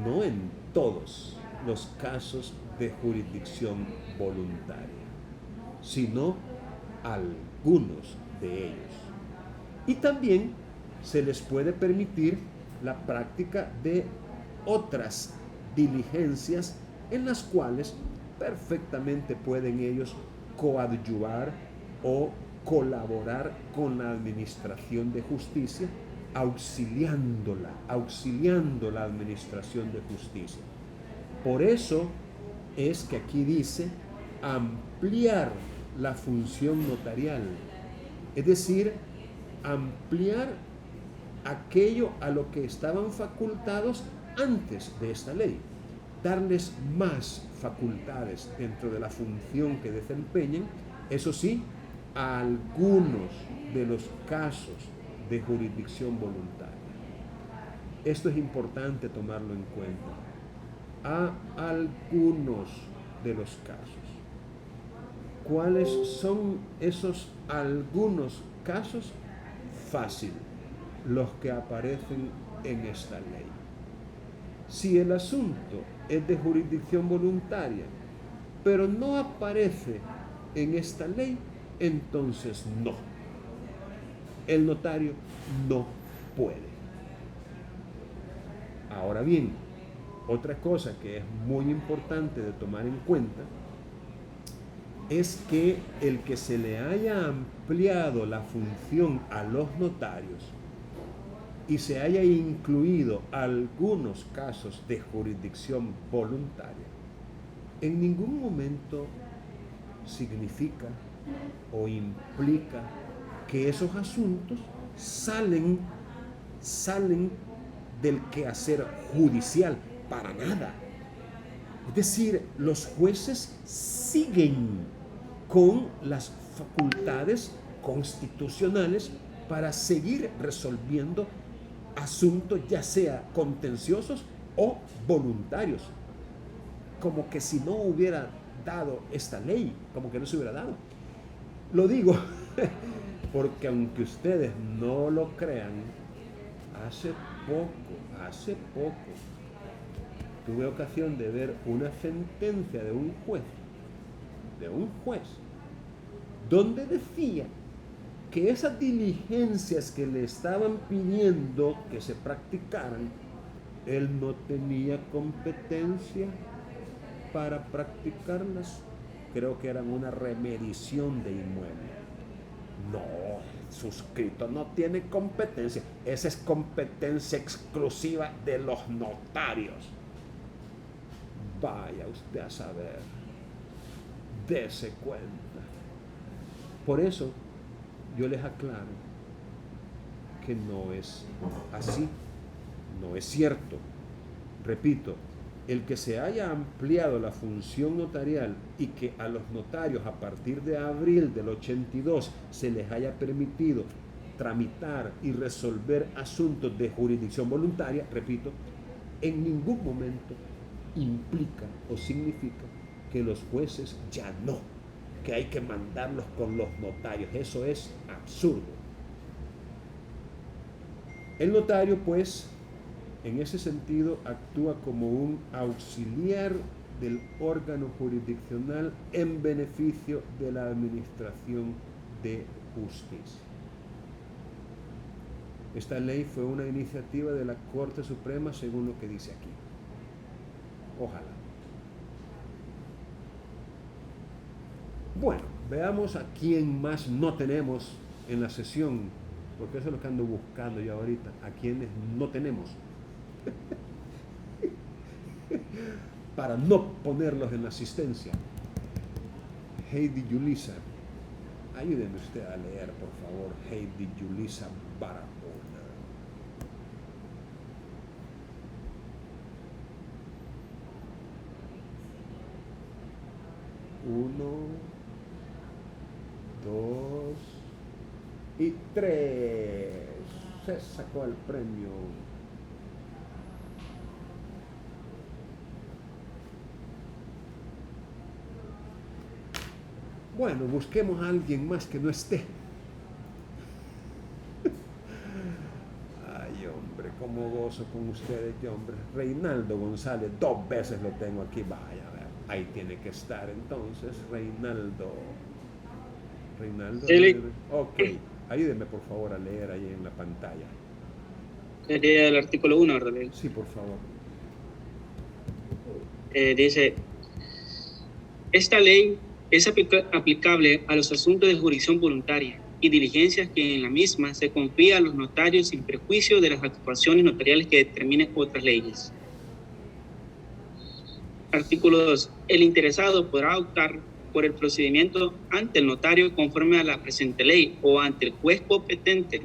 Speaker 2: no en todos los casos de jurisdicción voluntaria, sino algunos de ellos. Y también se les puede permitir la práctica de otras diligencias en las cuales perfectamente pueden ellos coadyuvar o colaborar con la administración de justicia, auxiliando la administración de justicia. Por eso es que aquí dice ampliar la función notarial, es decir, ampliar aquello a lo que estaban facultados antes de esta ley, darles más facultades dentro de la función que desempeñen, eso sí, a algunos de los casos de jurisdicción voluntaria. Esto es importante tomarlo en cuenta. A algunos de los casos. ¿Cuáles son esos algunos casos? Fácil, los que aparecen en esta ley. Si el asunto es de jurisdicción voluntaria, pero no aparece en esta ley, entonces no. El notario no puede. Ahora bien, otra cosa que es muy importante de tomar en cuenta es que el que se le haya ampliado la función a los notarios y se haya incluido algunos casos de jurisdicción voluntaria, en ningún momento significa o implica que esos asuntos salen del quehacer judicial, para nada. Es decir, los jueces siguen con las facultades constitucionales para seguir resolviendo asuntos ya sea contenciosos o voluntarios, como que si no hubiera dado esta ley, como que no se hubiera dado. Lo digo porque aunque ustedes no lo crean, hace poco tuve ocasión de ver una sentencia de un juez, donde decía que esas diligencias que le estaban pidiendo que se practicaran, él no tenía competencia para practicarlas. Creo que eran una remediación de inmueble. No, suscrito no tiene competencia. Esa es competencia exclusiva de los notarios. Vaya usted a saber, dése cuenta. Por eso yo les aclaro que no es así, no es cierto. Repito, el que se haya ampliado la función notarial y que a los notarios a partir de abril del 82 se les haya permitido tramitar y resolver asuntos de jurisdicción voluntaria, repito, en ningún momento implica o significa que los jueces ya no, que hay que mandarlos con los notarios. Eso es absurdo. El notario, pues, en ese sentido, actúa como un auxiliar del órgano jurisdiccional en beneficio de la administración de justicia. Esta ley fue una iniciativa de la Corte Suprema, según lo que dice aquí. Ojalá. Bueno, veamos a quién más no tenemos en la sesión, porque eso es lo que ando buscando yo ahorita, a quienes no tenemos. Para no ponerlos en la asistencia. Heidi Yulisa, ayúdenme usted a leer, por favor. Heidi Yulisa Barahona. Uno, dos y tres. Se sacó el premio. Bueno, busquemos a alguien más que no esté. Ay, hombre, cómo gozo con ustedes, hombre. Reinaldo González, 2 veces lo tengo aquí. Vaya, a ver, ahí tiene que estar entonces, Reinaldo. Reinaldo.
Speaker 5: Sí,
Speaker 2: ok, ayúdeme por favor a leer ahí en la pantalla.
Speaker 5: Sería el artículo 1, ¿verdad?
Speaker 2: Sí, por favor.
Speaker 5: Dice, esta ley es aplicable a los asuntos de jurisdicción voluntaria y diligencias que en la misma se confía a los notarios sin perjuicio de las actuaciones notariales que determinen otras leyes. Artículo 2. El interesado podrá optar por el procedimiento ante el notario conforme a la presente ley o ante el juez competente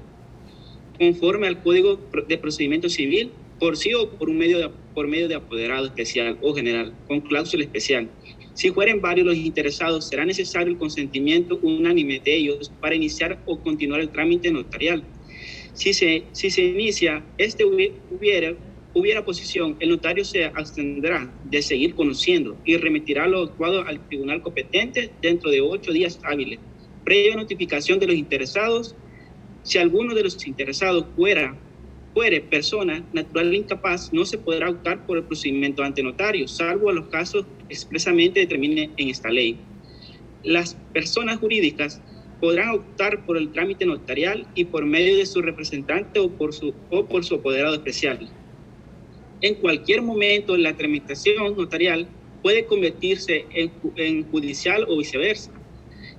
Speaker 5: conforme al Código de Procedimiento Civil por sí o por medio de apoderado especial o general con cláusula especial. Si fueren varios los interesados, será necesario el consentimiento unánime de ellos para iniciar o continuar el trámite notarial. Si se inicia, hubiera oposición, el notario se abstendrá de seguir conociendo y remitirá lo actuado al tribunal competente dentro de 8 días hábiles, previa notificación de los interesados. Si alguno de los interesados fuere persona natural incapaz, no se podrá optar por el procedimiento ante notario, salvo a los casos expresamente determine en esta ley. Las personas jurídicas podrán optar por el trámite notarial y por medio de su representante o por su apoderado especial. En cualquier momento la tramitación notarial puede convertirse en judicial o viceversa,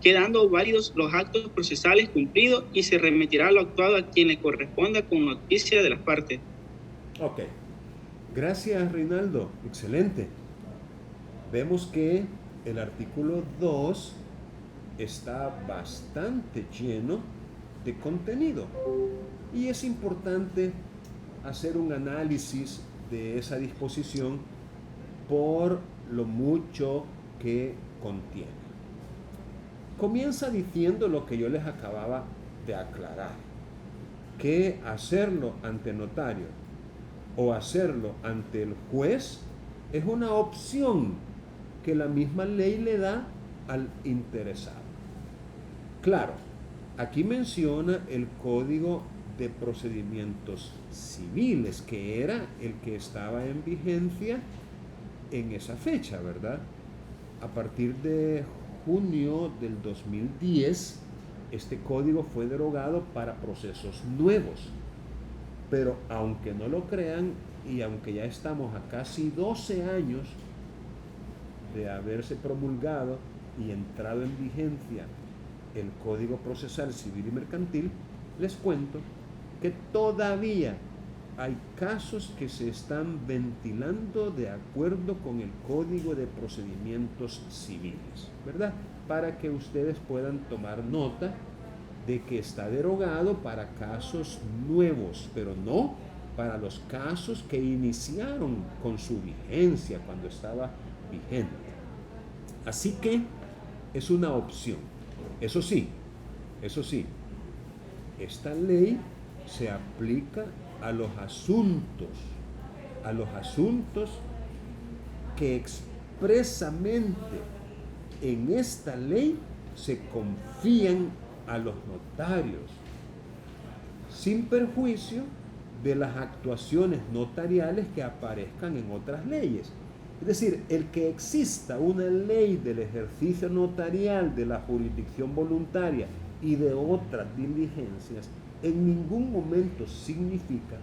Speaker 5: quedando válidos los actos procesales cumplidos y se remitirá lo actuado a quien le corresponda con noticia de las partes.
Speaker 2: Ok. Gracias, Reinaldo. Excelente. Vemos que el artículo 2 está bastante lleno de contenido y es importante hacer un análisis de esa disposición por lo mucho que contiene. Comienza diciendo lo que yo les acababa de aclarar, que hacerlo ante notario o hacerlo ante el juez es una opción que la misma ley le da al interesado. Claro, aquí menciona el Código de Procedimientos Civiles, que era el que estaba en vigencia en esa fecha, ¿verdad? A partir de junio del 2010, este código fue derogado para procesos nuevos. Pero aunque no lo crean, y aunque ya estamos a casi 12 años de haberse promulgado y entrado en vigencia el Código Procesal Civil y Mercantil, les cuento que todavía hay casos que se están ventilando de acuerdo con el Código de Procedimientos Civiles, ¿verdad? Para que ustedes puedan tomar nota de que está derogado para casos nuevos, pero no para los casos que iniciaron con su vigencia cuando estaba vigente. Así que es una opción. Eso sí, esta ley se aplica a los asuntos que expresamente en esta ley se confían a los notarios, sin perjuicio de las actuaciones notariales que aparezcan en otras leyes. Es decir, el que exista una ley del ejercicio notarial de la jurisdicción voluntaria y de otras diligencias, en ningún momento significa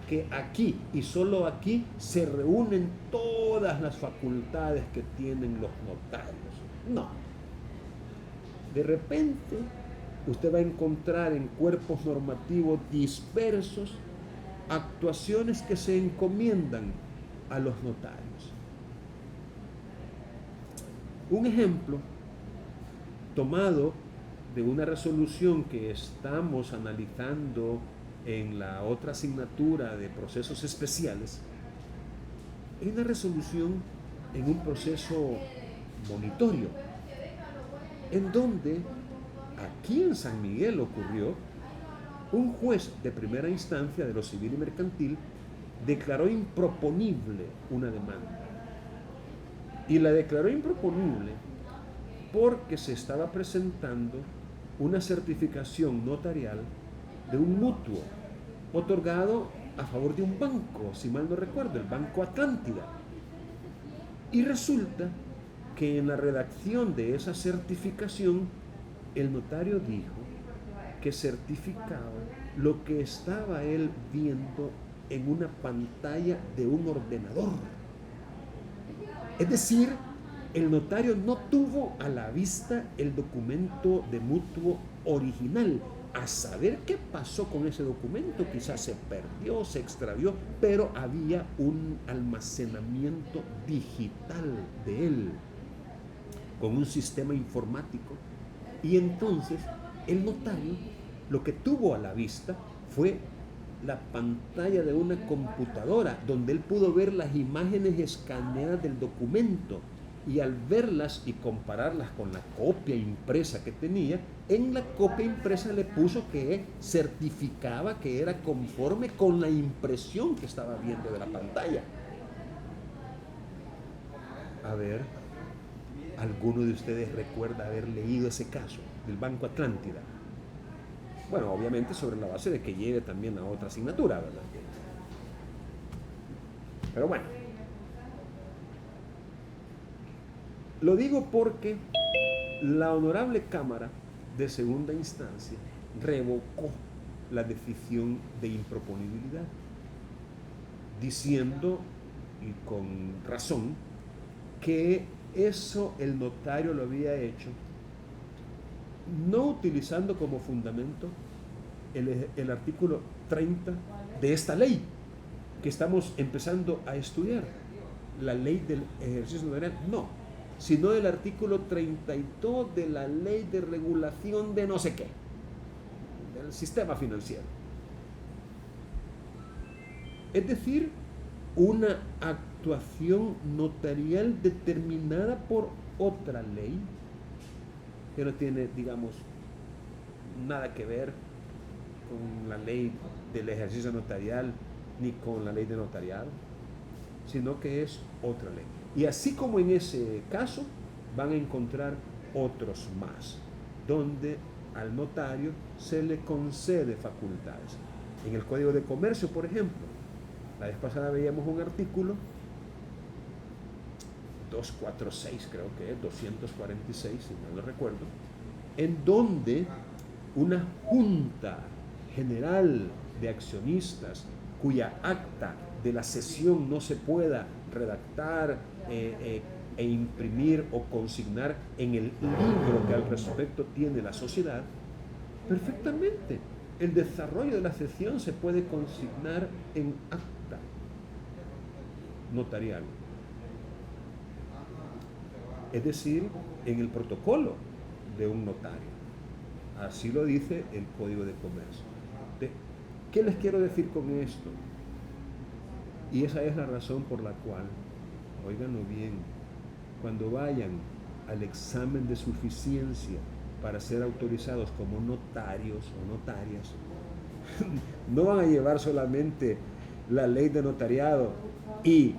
Speaker 2: que aquí y solo aquí se reúnen todas las facultades que tienen los notarios. No. De repente, usted va a encontrar en cuerpos normativos dispersos actuaciones que se encomiendan a los notarios. Un ejemplo tomado de una resolución que estamos analizando en la otra asignatura de procesos especiales, es una resolución en un proceso monitorio, en donde aquí en San Miguel ocurrió. Un juez de primera instancia de lo civil y mercantil declaró improponible una demanda. Y la declaró improponible porque se estaba presentando una certificación notarial de un mutuo otorgado a favor de un banco, si mal no recuerdo, el Banco Atlántida. Y resulta que en la redacción de esa certificación, el notario dijo que certificaba lo que estaba él viendo en una pantalla de un ordenador. Es decir, el notario no tuvo a la vista el documento de mutuo original. A saber qué pasó con ese documento, quizás se perdió, se extravió, pero había un almacenamiento digital de él, con un sistema informático. Y entonces el notario lo que tuvo a la vista fue la pantalla de una computadora, donde él pudo ver las imágenes escaneadas del documento, y al verlas y compararlas con la copia impresa que tenía, en la copia impresa le puso que certificaba que era conforme con la impresión que estaba viendo de la pantalla. A ver, ¿alguno de ustedes recuerda haber leído ese caso del Banco Atlántida? Bueno, obviamente sobre la base de que lleve también a otra asignatura, ¿verdad? Pero bueno, lo digo porque la Honorable Cámara de Segunda Instancia revocó la decisión de improponibilidad, diciendo, y con razón, que eso el notario lo había hecho no utilizando como fundamento el artículo 30 de esta ley que estamos empezando a estudiar, la ley del ejercicio notarial, no, sino el artículo 32 de la ley de regulación de no sé qué, del sistema financiero. Es decir, una actuación notarial determinada por otra ley que no tiene, digamos, nada que ver con la ley del ejercicio notarial ni con la ley de notariado, sino que es otra ley. Y así como en ese caso, van a encontrar otros más, donde al notario se le concede facultades. En el Código de Comercio, por ejemplo, la vez pasada veíamos un artículo 246, creo que es 246, si mal no recuerdo, en donde una junta general de accionistas cuya acta de la sesión no se pueda redactar e imprimir o consignar en el libro que al respecto tiene la sociedad, perfectamente el desarrollo de la sesión se puede consignar en acta notarial, es decir, en el protocolo de un notario. Así lo dice el Código de Comercio. ¿Qué les quiero decir con esto? Y esa es la razón por la cual, óiganlo bien, cuando vayan al examen de suficiencia para ser autorizados como notarios o notarias, no van a llevar solamente la ley de notariado y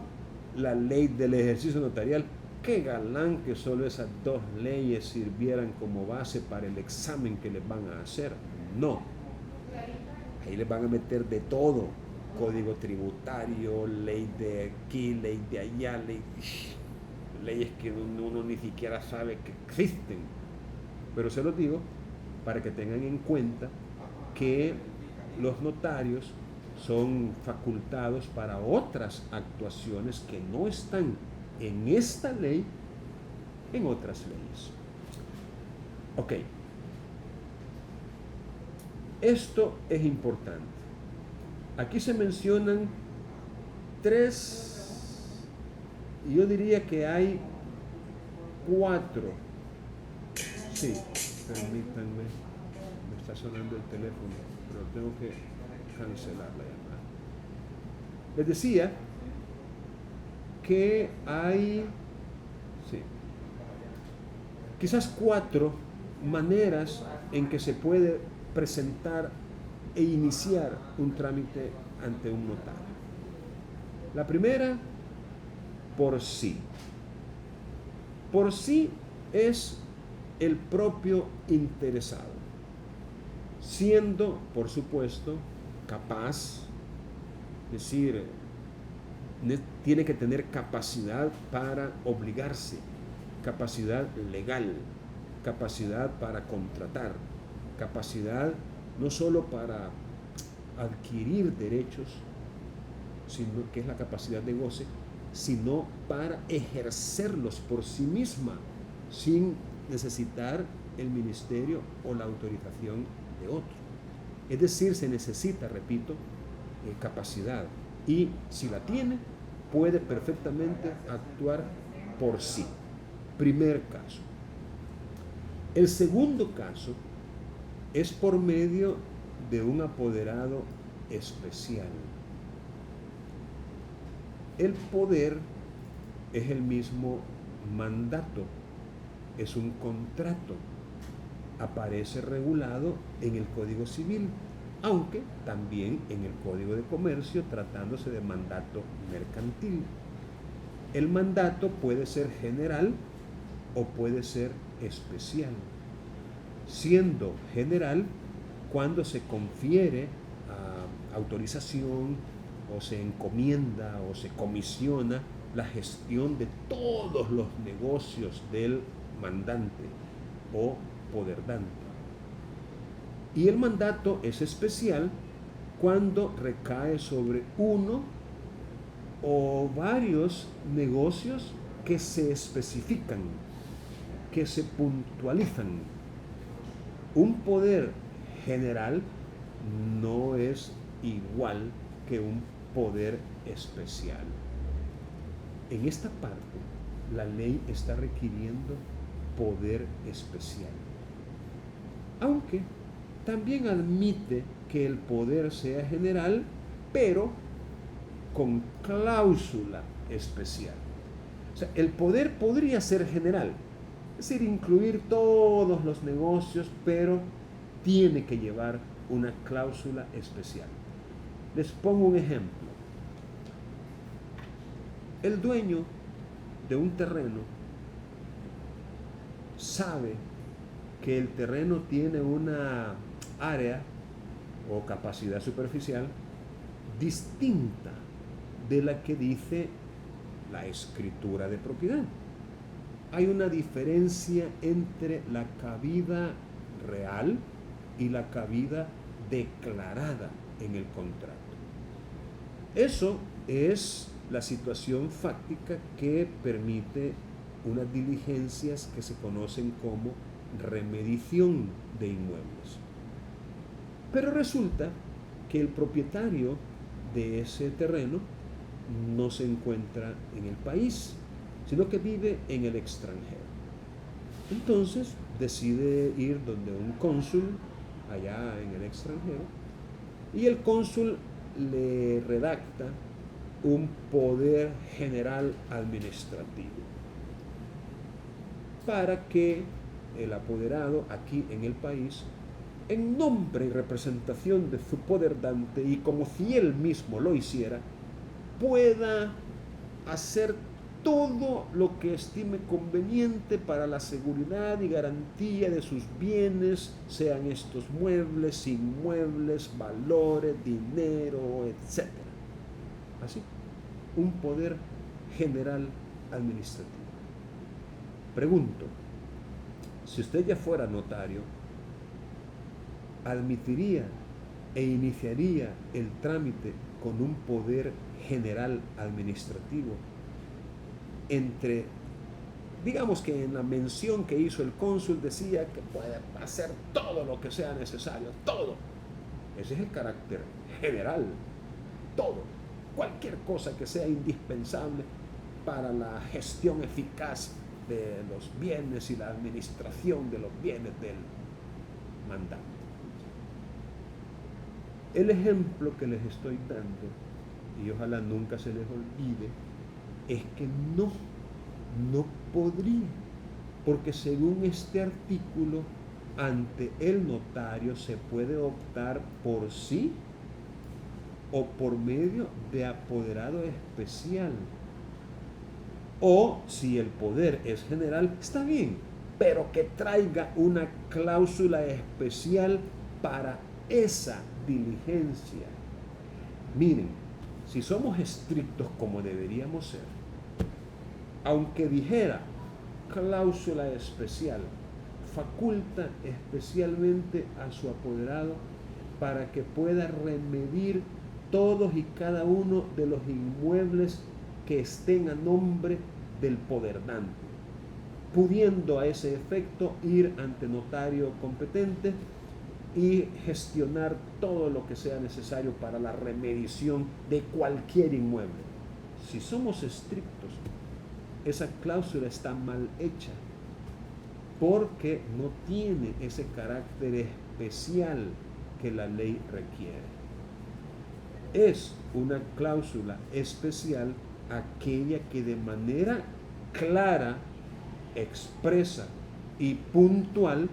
Speaker 2: la ley del ejercicio notarial, qué galán que solo esas dos leyes sirvieran como base para el examen que les van a hacer. No. Ahí les van a meter de todo. Código tributario, ley de aquí, ley de allá, leyes que uno ni siquiera sabe que existen. Pero se los digo para que tengan en cuenta que los notarios son facultados para otras actuaciones que no están en esta ley, en otras leyes. Ok. Esto es importante. Aquí se mencionan 3, y yo diría que hay 4. Sí, permítanme, me está sonando el teléfono, pero tengo que cancelar la llamada. Les decía que hay, quizás 4 maneras en que se puede presentar e iniciar un trámite ante un notario. La primera, por sí. Por sí es el propio interesado, siendo, por supuesto, capaz, es decir, tiene que tener capacidad para obligarse, capacidad legal, capacidad para contratar, capacidad no solo para adquirir derechos, sino que es la capacidad de goce, sino para ejercerlos por sí misma, sin necesitar el ministerio o la autorización de otro. Es decir, se necesita, repito, capacidad, y si la tiene, puede perfectamente actuar por sí. Primer caso. El segundo caso es por medio de un apoderado especial. El poder es el mismo mandato, es un contrato, aparece regulado en el Código Civil, aunque también en el Código de Comercio, tratándose de mandato mercantil. El mandato puede ser general o puede ser especial, siendo general cuando se confiere autorización o se encomienda o se comisiona la gestión de todos los negocios del mandante o poderdante. Y el mandato es especial cuando recae sobre uno o varios negocios que se especifican, que se puntualizan. Un poder general no es igual que un poder especial. En esta parte, la ley está requiriendo poder especial, aunque también admite que el poder sea general, pero con cláusula especial. O sea, el poder podría ser general, es decir, incluir todos los negocios, pero tiene que llevar una cláusula especial. Les pongo un ejemplo. El dueño de un terreno sabe que el terreno tiene una área o capacidad superficial distinta de la que dice la escritura de propiedad. Hay una diferencia entre la cabida real y la cabida declarada en el contrato. Eso es la situación fáctica que permite unas diligencias que se conocen como remediación de inmuebles. Pero resulta que el propietario de ese terreno no se encuentra en el país, sino que vive en el extranjero. Entonces decide ir donde un cónsul allá en el extranjero, y el cónsul le redacta un poder general administrativo para que el apoderado aquí en el país, en nombre y representación de su poderdante y como si él mismo lo hiciera, pueda hacer todo lo que estime conveniente para la seguridad y garantía de sus bienes, sean estos muebles, inmuebles, valores, dinero, etc. Así, un poder general administrativo. Pregunto, si usted ya fuera notario, ¿admitiría e iniciaría el trámite con un poder general administrativo? Entre, digamos que en la mención que hizo el cónsul decía que puede hacer todo lo que sea necesario, todo. Ese es el carácter general, todo, cualquier cosa que sea indispensable para la gestión eficaz de los bienes y la administración de los bienes del mandante. El ejemplo que les estoy dando, y ojalá nunca se les olvide, es que no podría, porque según este artículo, ante el notario se puede optar por sí o por medio de apoderado especial. O si el poder es general, está bien, pero que traiga una cláusula especial para esa diligencia. Miren, si somos estrictos como deberíamos ser, aunque dijera cláusula especial, faculta especialmente a su apoderado para que pueda remedir todos y cada uno de los inmuebles que estén a nombre del poderdante, pudiendo a ese efecto ir ante notario competente y gestionar todo lo que sea necesario para la remediación de cualquier inmueble. Si somos estrictos, esa cláusula está mal hecha porque no tiene ese carácter especial que la ley requiere. Es una cláusula especial aquella que de manera clara, expresa y puntual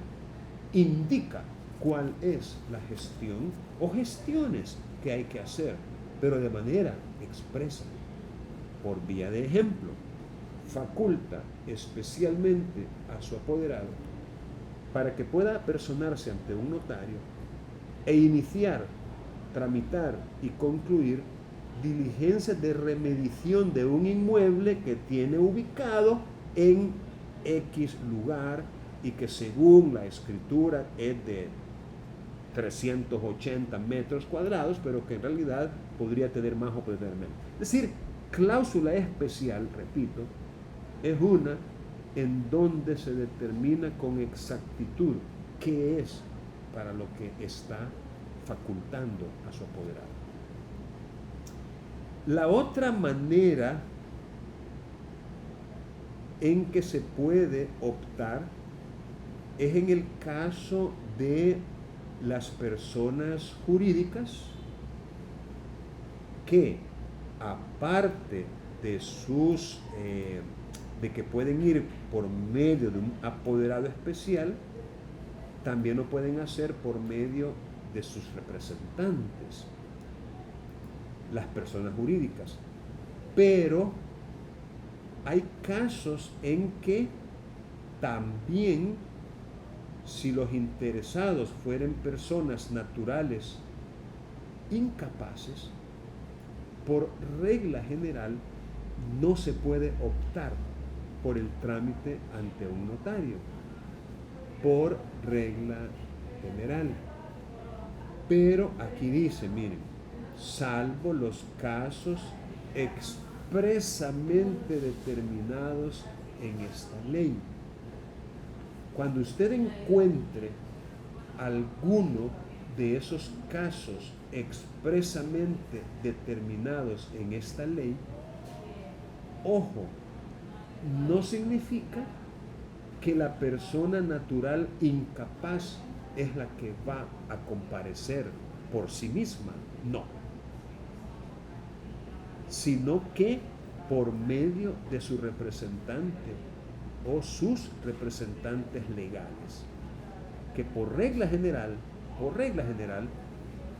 Speaker 2: indica cuál es la gestión o gestiones que hay que hacer, pero de manera expresa. Por vía de ejemplo, faculta especialmente a su apoderado para que pueda personarse ante un notario e iniciar, tramitar y concluir diligencias de remediación de un inmueble que tiene ubicado en X lugar y que según la escritura es de 380 metros cuadrados, pero que en realidad podría tener más o podría tener menos. Es decir, cláusula especial, repito, es una en donde se determina con exactitud qué es para lo que está facultando a su apoderado. La otra manera en que se puede optar es en el caso de las personas jurídicas que, aparte de sus de que pueden ir por medio de un apoderado especial, también lo pueden hacer por medio de sus representantes, las personas jurídicas. Pero hay casos en que también, si los interesados fueren personas naturales incapaces, por regla general no se puede optar por el trámite ante un notario, por regla general. Pero aquí dice, miren, salvo los casos expresamente determinados en esta ley. Cuando usted encuentre alguno de esos casos expresamente determinados en esta ley, ojo, no significa que la persona natural incapaz es la que va a comparecer por sí misma, no, sino que por medio de su representante o sus representantes legales, que por regla general,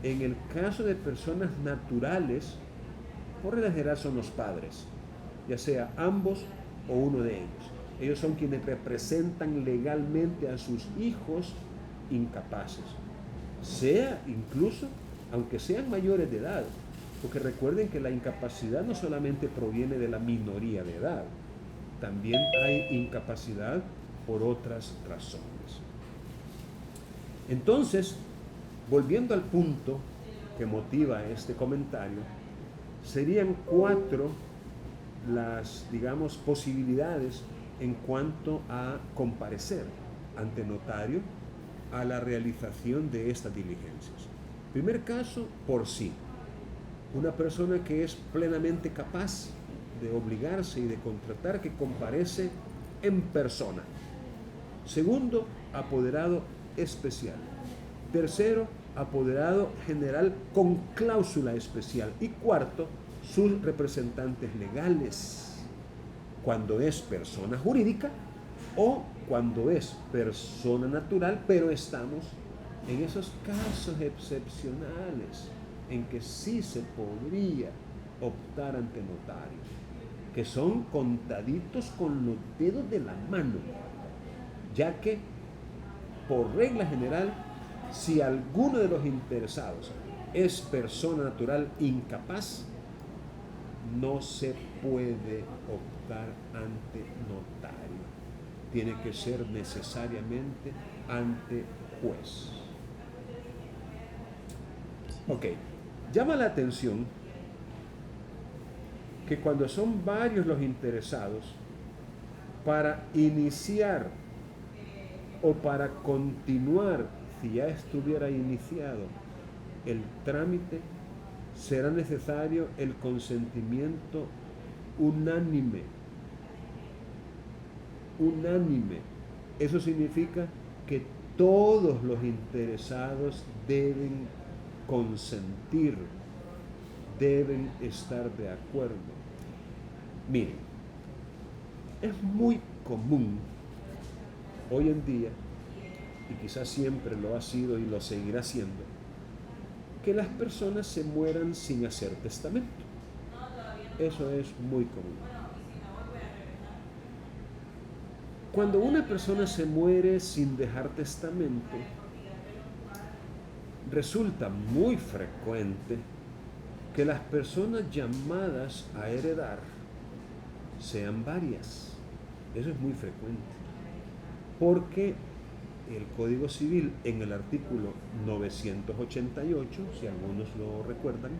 Speaker 2: en el caso de personas naturales, por regla general son los padres, ya sea ambos o uno de ellos. Ellos son quienes representan legalmente a sus hijos incapaces, sea incluso, aunque sean mayores de edad, porque recuerden que la incapacidad no solamente proviene de la minoría de edad, también hay incapacidad por otras razones. Entonces, volviendo al punto que motiva este comentario, serían 4 las, digamos, posibilidades en cuanto a comparecer ante notario a la realización de estas diligencias. Primer caso, por sí. Una persona que es plenamente capaz de obligarse y de contratar, que comparece en persona. Segundo, apoderado especial. Tercero, apoderado general con cláusula especial. Y cuarto, sus representantes legales, cuando es persona jurídica o cuando es persona natural, pero estamos en esos casos excepcionales en que sí se podría optar ante notarios, que son contaditos con los dedos de la mano, ya que por regla general, si alguno de los interesados es persona natural incapaz, no se puede optar ante notario. Tiene que ser necesariamente ante juez. Ok, llama la atención que cuando son varios los interesados, para iniciar o para continuar, si ya estuviera iniciado el trámite, será necesario el consentimiento unánime. Unánime. Eso significa que todos los interesados deben consentir, deben estar de acuerdo. Miren, es muy común hoy en día, y quizás siempre lo ha sido y lo seguirá siendo, que las personas se mueran sin hacer testamento. Eso es muy común. Cuando una persona se muere sin dejar testamento, resulta muy frecuente que las personas llamadas a heredar sean varias. Eso es muy frecuente, porque el Código Civil, en el artículo 988, si algunos lo recuerdan,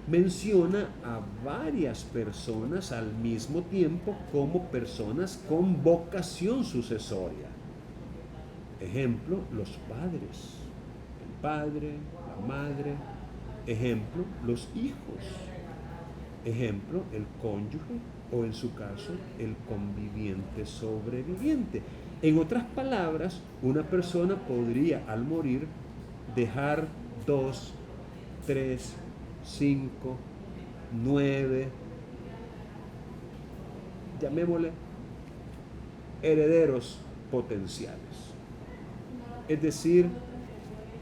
Speaker 2: menciona a varias personas al mismo tiempo como personas con vocación sucesoria. Ejemplo, los padres, el padre, la madre. Ejemplo, los hijos. Ejemplo, el cónyuge o, en su caso, el conviviente sobreviviente. En otras palabras, una persona podría al morir dejar 2, 3, 5, 9, llamémosle herederos potenciales. Es decir,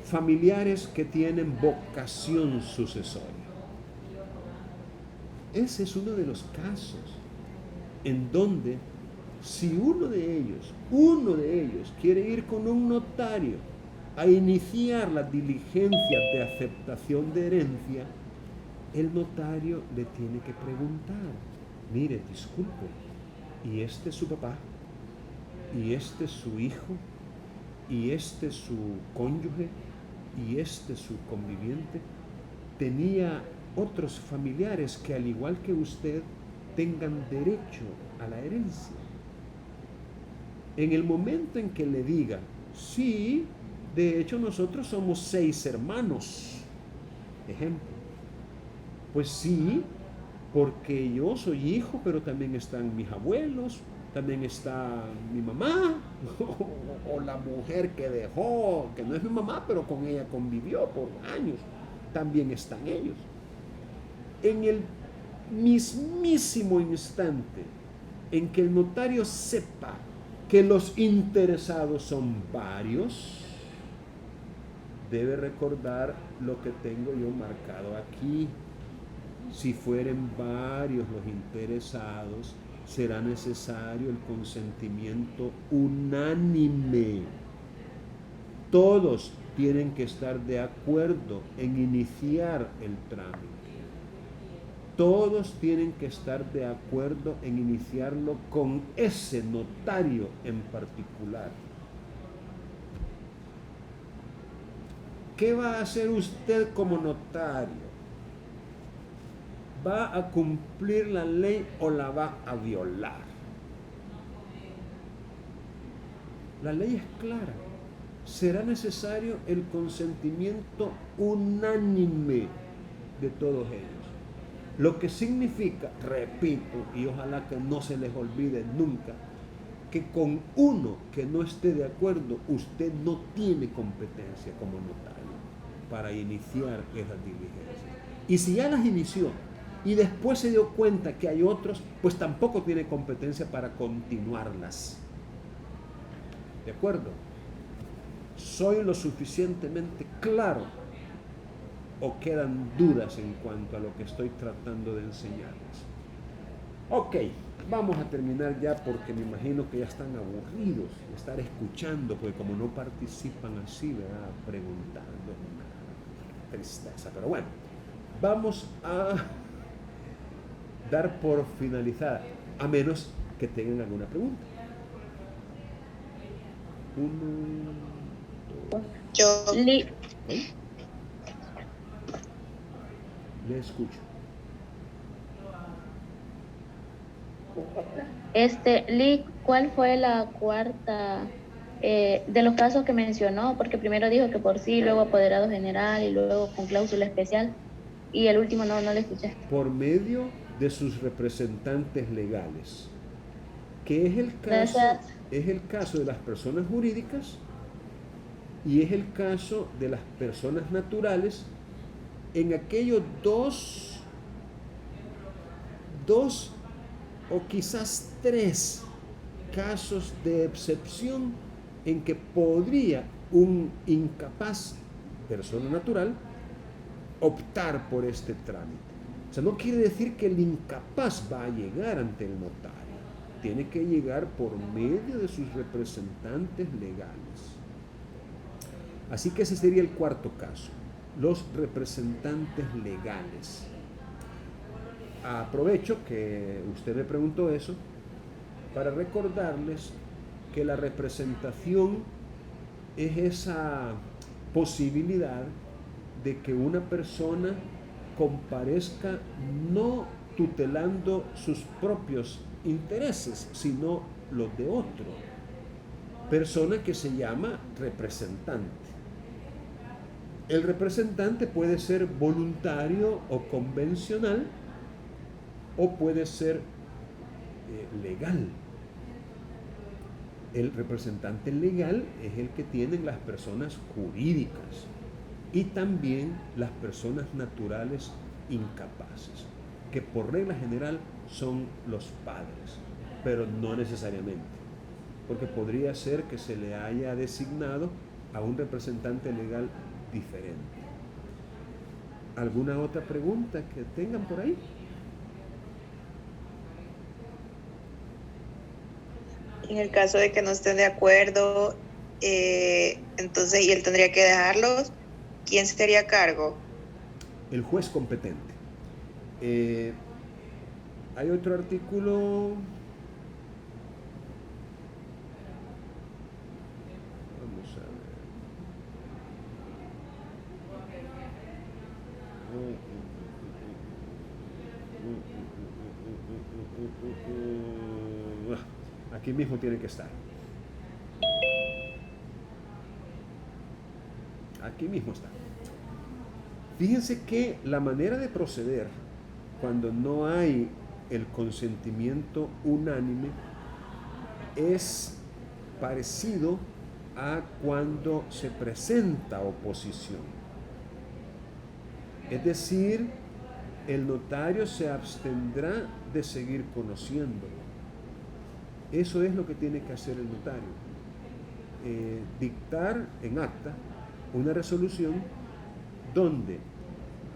Speaker 2: familiares que tienen vocación sucesoria. Ese es uno de los casos en donde, si uno de ellos quiere ir con un notario a iniciar las diligencias de aceptación de herencia, el notario le tiene que preguntar: mire, disculpe, ¿y este es su papá? ¿Y este es su hijo? ¿Y este es su cónyuge? ¿Y este es su conviviente? ¿Tenía otros familiares que, al igual que usted, tengan derecho a la herencia? En el momento en que le diga: sí, de hecho nosotros somos 6 hermanos, ejemplo, pues sí, porque yo soy hijo, pero también están mis abuelos, también está mi mamá, o la mujer que dejó, que no es mi mamá, pero con ella convivió por años, también están ellos. En el mismísimo instante en que el notario sepa que los interesados son varios, debe recordar lo que tengo yo marcado aquí. Si fueren varios los interesados, será necesario el consentimiento unánime. Todos tienen que estar de acuerdo en iniciar el trámite. Todos tienen que estar de acuerdo en iniciarlo con ese notario en particular. ¿Qué va a hacer usted como notario? ¿Va a cumplir la ley o la va a violar? La ley es clara. Será necesario el consentimiento unánime de todos ellos. Lo que significa, repito, y ojalá que no se les olvide nunca, que con uno que no esté de acuerdo, usted no tiene competencia como notario para iniciar esas diligencias. Y si ya las inició y después se dio cuenta que hay otros, pues tampoco tiene competencia para continuarlas. ¿De acuerdo? ¿Soy lo suficientemente claro o quedan dudas en cuanto a lo que estoy tratando de enseñarles? Ok, vamos a terminar ya porque me imagino que ya están aburridos de estar escuchando, porque como no participan así, ¿verdad? Preguntando, una tristeza. Pero bueno, vamos a dar por finalizada, a menos que tengan alguna pregunta.
Speaker 6: Yo.
Speaker 2: ¿Sí? Le escucho.
Speaker 7: Lee, ¿cuál fue la cuarta de los casos que mencionó? Porque primero dijo que por sí, luego apoderado general y luego con cláusula especial, y el último no le escuché.
Speaker 2: Por medio de sus representantes legales, que es el caso, es el caso de las personas jurídicas y es el caso de las personas naturales en aquellos dos o quizás 3 casos de excepción en que podría un incapaz, persona natural, optar por este trámite. O sea, no quiere decir que el incapaz va a llegar ante el notario. Tiene que llegar por medio de sus representantes legales. Así que ese sería el cuarto caso, los representantes legales. Aprovecho que usted me preguntó eso para recordarles que la representación es esa posibilidad de que una persona comparezca no tutelando sus propios intereses, sino los de otro. Persona que se llama representante. El representante puede ser voluntario o convencional o puede ser legal. El representante legal es el que tienen las personas jurídicas y también las personas naturales incapaces, que por regla general son los padres, pero no necesariamente, porque podría ser que se le haya designado a un representante legal diferente. ¿Alguna otra pregunta que tengan por ahí?
Speaker 6: En el caso de que no estén de acuerdo, entonces, y él tendría que dejarlos, ¿quién sería a cargo?
Speaker 2: El juez competente. Hay otro artículo. Vamos a ver. Aquí mismo tiene que estar. Aquí mismo está. Fíjense que la manera de proceder cuando no hay el consentimiento unánime es parecido a cuando se presenta oposición. Es decir, el notario se abstendrá de seguir conociéndolo. Eso es lo que tiene que hacer el notario. Dictar en acta una resolución donde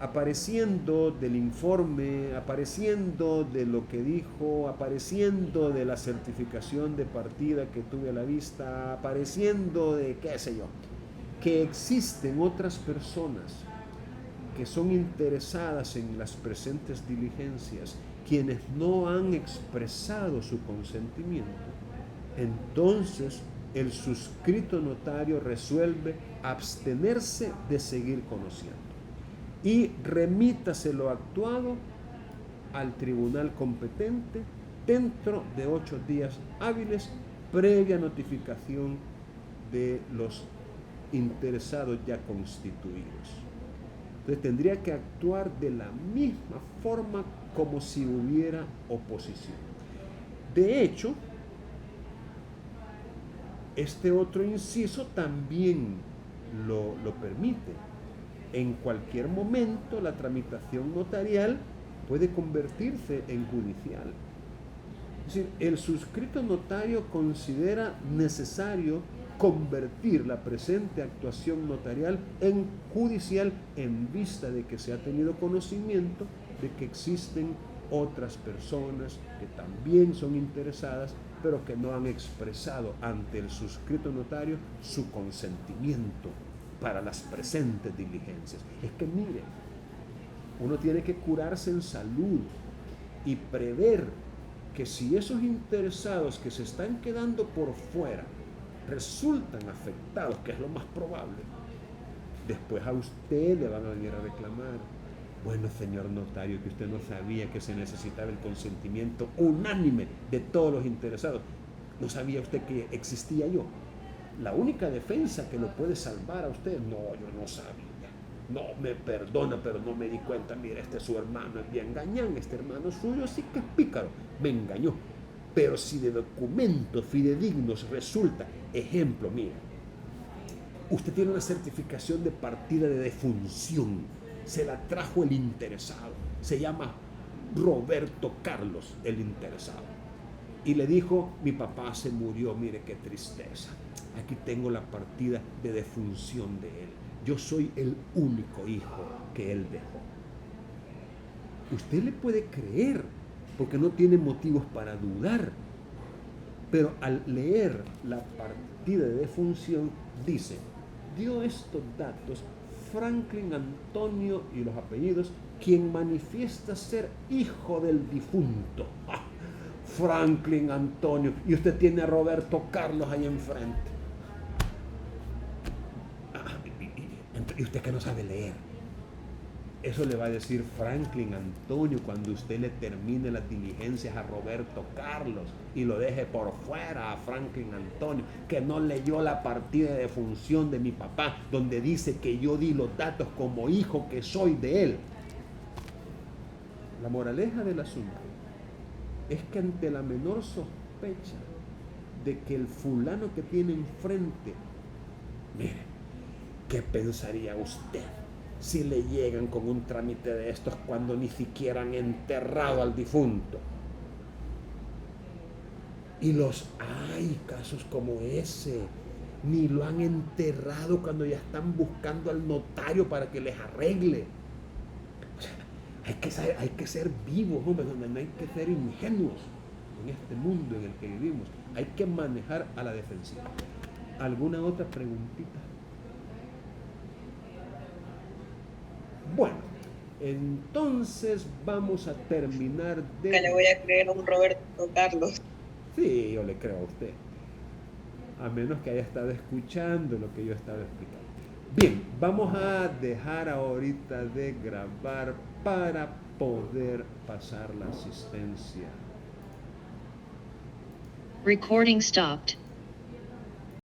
Speaker 2: apareciendo del informe, apareciendo de lo que dijo, apareciendo de la certificación de partida que tuve a la vista, apareciendo de qué sé yo, que existen otras personas que son interesadas en las presentes diligencias, quienes no han expresado su consentimiento, entonces el suscrito notario resuelve abstenerse de seguir conociendo y remítase lo actuado al tribunal competente dentro de 8 días hábiles, previa notificación de los interesados ya constituidos. Entonces tendría que actuar de la misma forma como si hubiera oposición. De hecho, este otro inciso también lo permite. En cualquier momento la tramitación notarial puede convertirse en judicial. Es decir, el suscrito notario considera necesario convertir la presente actuación notarial en judicial en vista de que se ha tenido conocimiento de que existen otras personas que también son interesadas, pero que no han expresado ante el suscrito notario su consentimiento para las presentes diligencias. Es que mire, uno tiene que curarse en salud y prever que si esos interesados que se están quedando por fuera resultan afectados, que es lo más probable, después a usted le van a venir a reclamar: bueno, señor notario, que usted no sabía que se necesitaba el consentimiento unánime de todos los interesados. ¿No sabía usted que existía yo? La única defensa que lo puede salvar a usted: no, yo no sabía. No, me perdona, pero no me di cuenta. Mira, este su hermano es bien gañán, este hermano suyo sí que es pícaro, me engañó. Pero si de documentos fidedignos resulta, ejemplo, mira, usted tiene una certificación de partida de defunción, se la trajo el interesado, se llama Roberto Carlos, el interesado, y le dijo: mi papá se murió, mire qué tristeza, aquí tengo la partida de defunción de él, yo soy el único hijo que él dejó. Usted le puede creer porque no tiene motivos para dudar, pero al leer la partida de defunción dice: dio estos datos Franklin Antonio y los apellidos, quien manifiesta ser hijo del difunto. ¡Ah! Franklin Antonio, y usted tiene a Roberto Carlos ahí enfrente. Y usted que no sabe leer, eso le va a decir Franklin Antonio cuando usted le termine las diligencias a Roberto Carlos y lo deje por fuera a Franklin Antonio, que no leyó la partida de defunción de mi papá, donde dice que yo di los datos como hijo que soy de él. La moraleja del asunto es que ante la menor sospecha de que el fulano que tiene enfrente, mire, ¿qué pensaría usted si le llegan con un trámite de estos cuando ni siquiera han enterrado al difunto? Y hay casos como ese, ni lo han enterrado cuando ya están buscando al notario para que les arregle. O sea, hay que ser vivos, hombre, no hay que ser ingenuos en este mundo en el que vivimos. Hay que manejar a la defensiva. ¿Alguna otra preguntita? Bueno, entonces vamos a terminar de...
Speaker 6: Que le voy a creer a un Roberto Carlos.
Speaker 2: Sí, yo le creo a usted. A menos que haya estado escuchando lo que yo estaba explicando. Bien, vamos a dejar ahorita de grabar para poder pasar la asistencia.
Speaker 1: Recording stopped.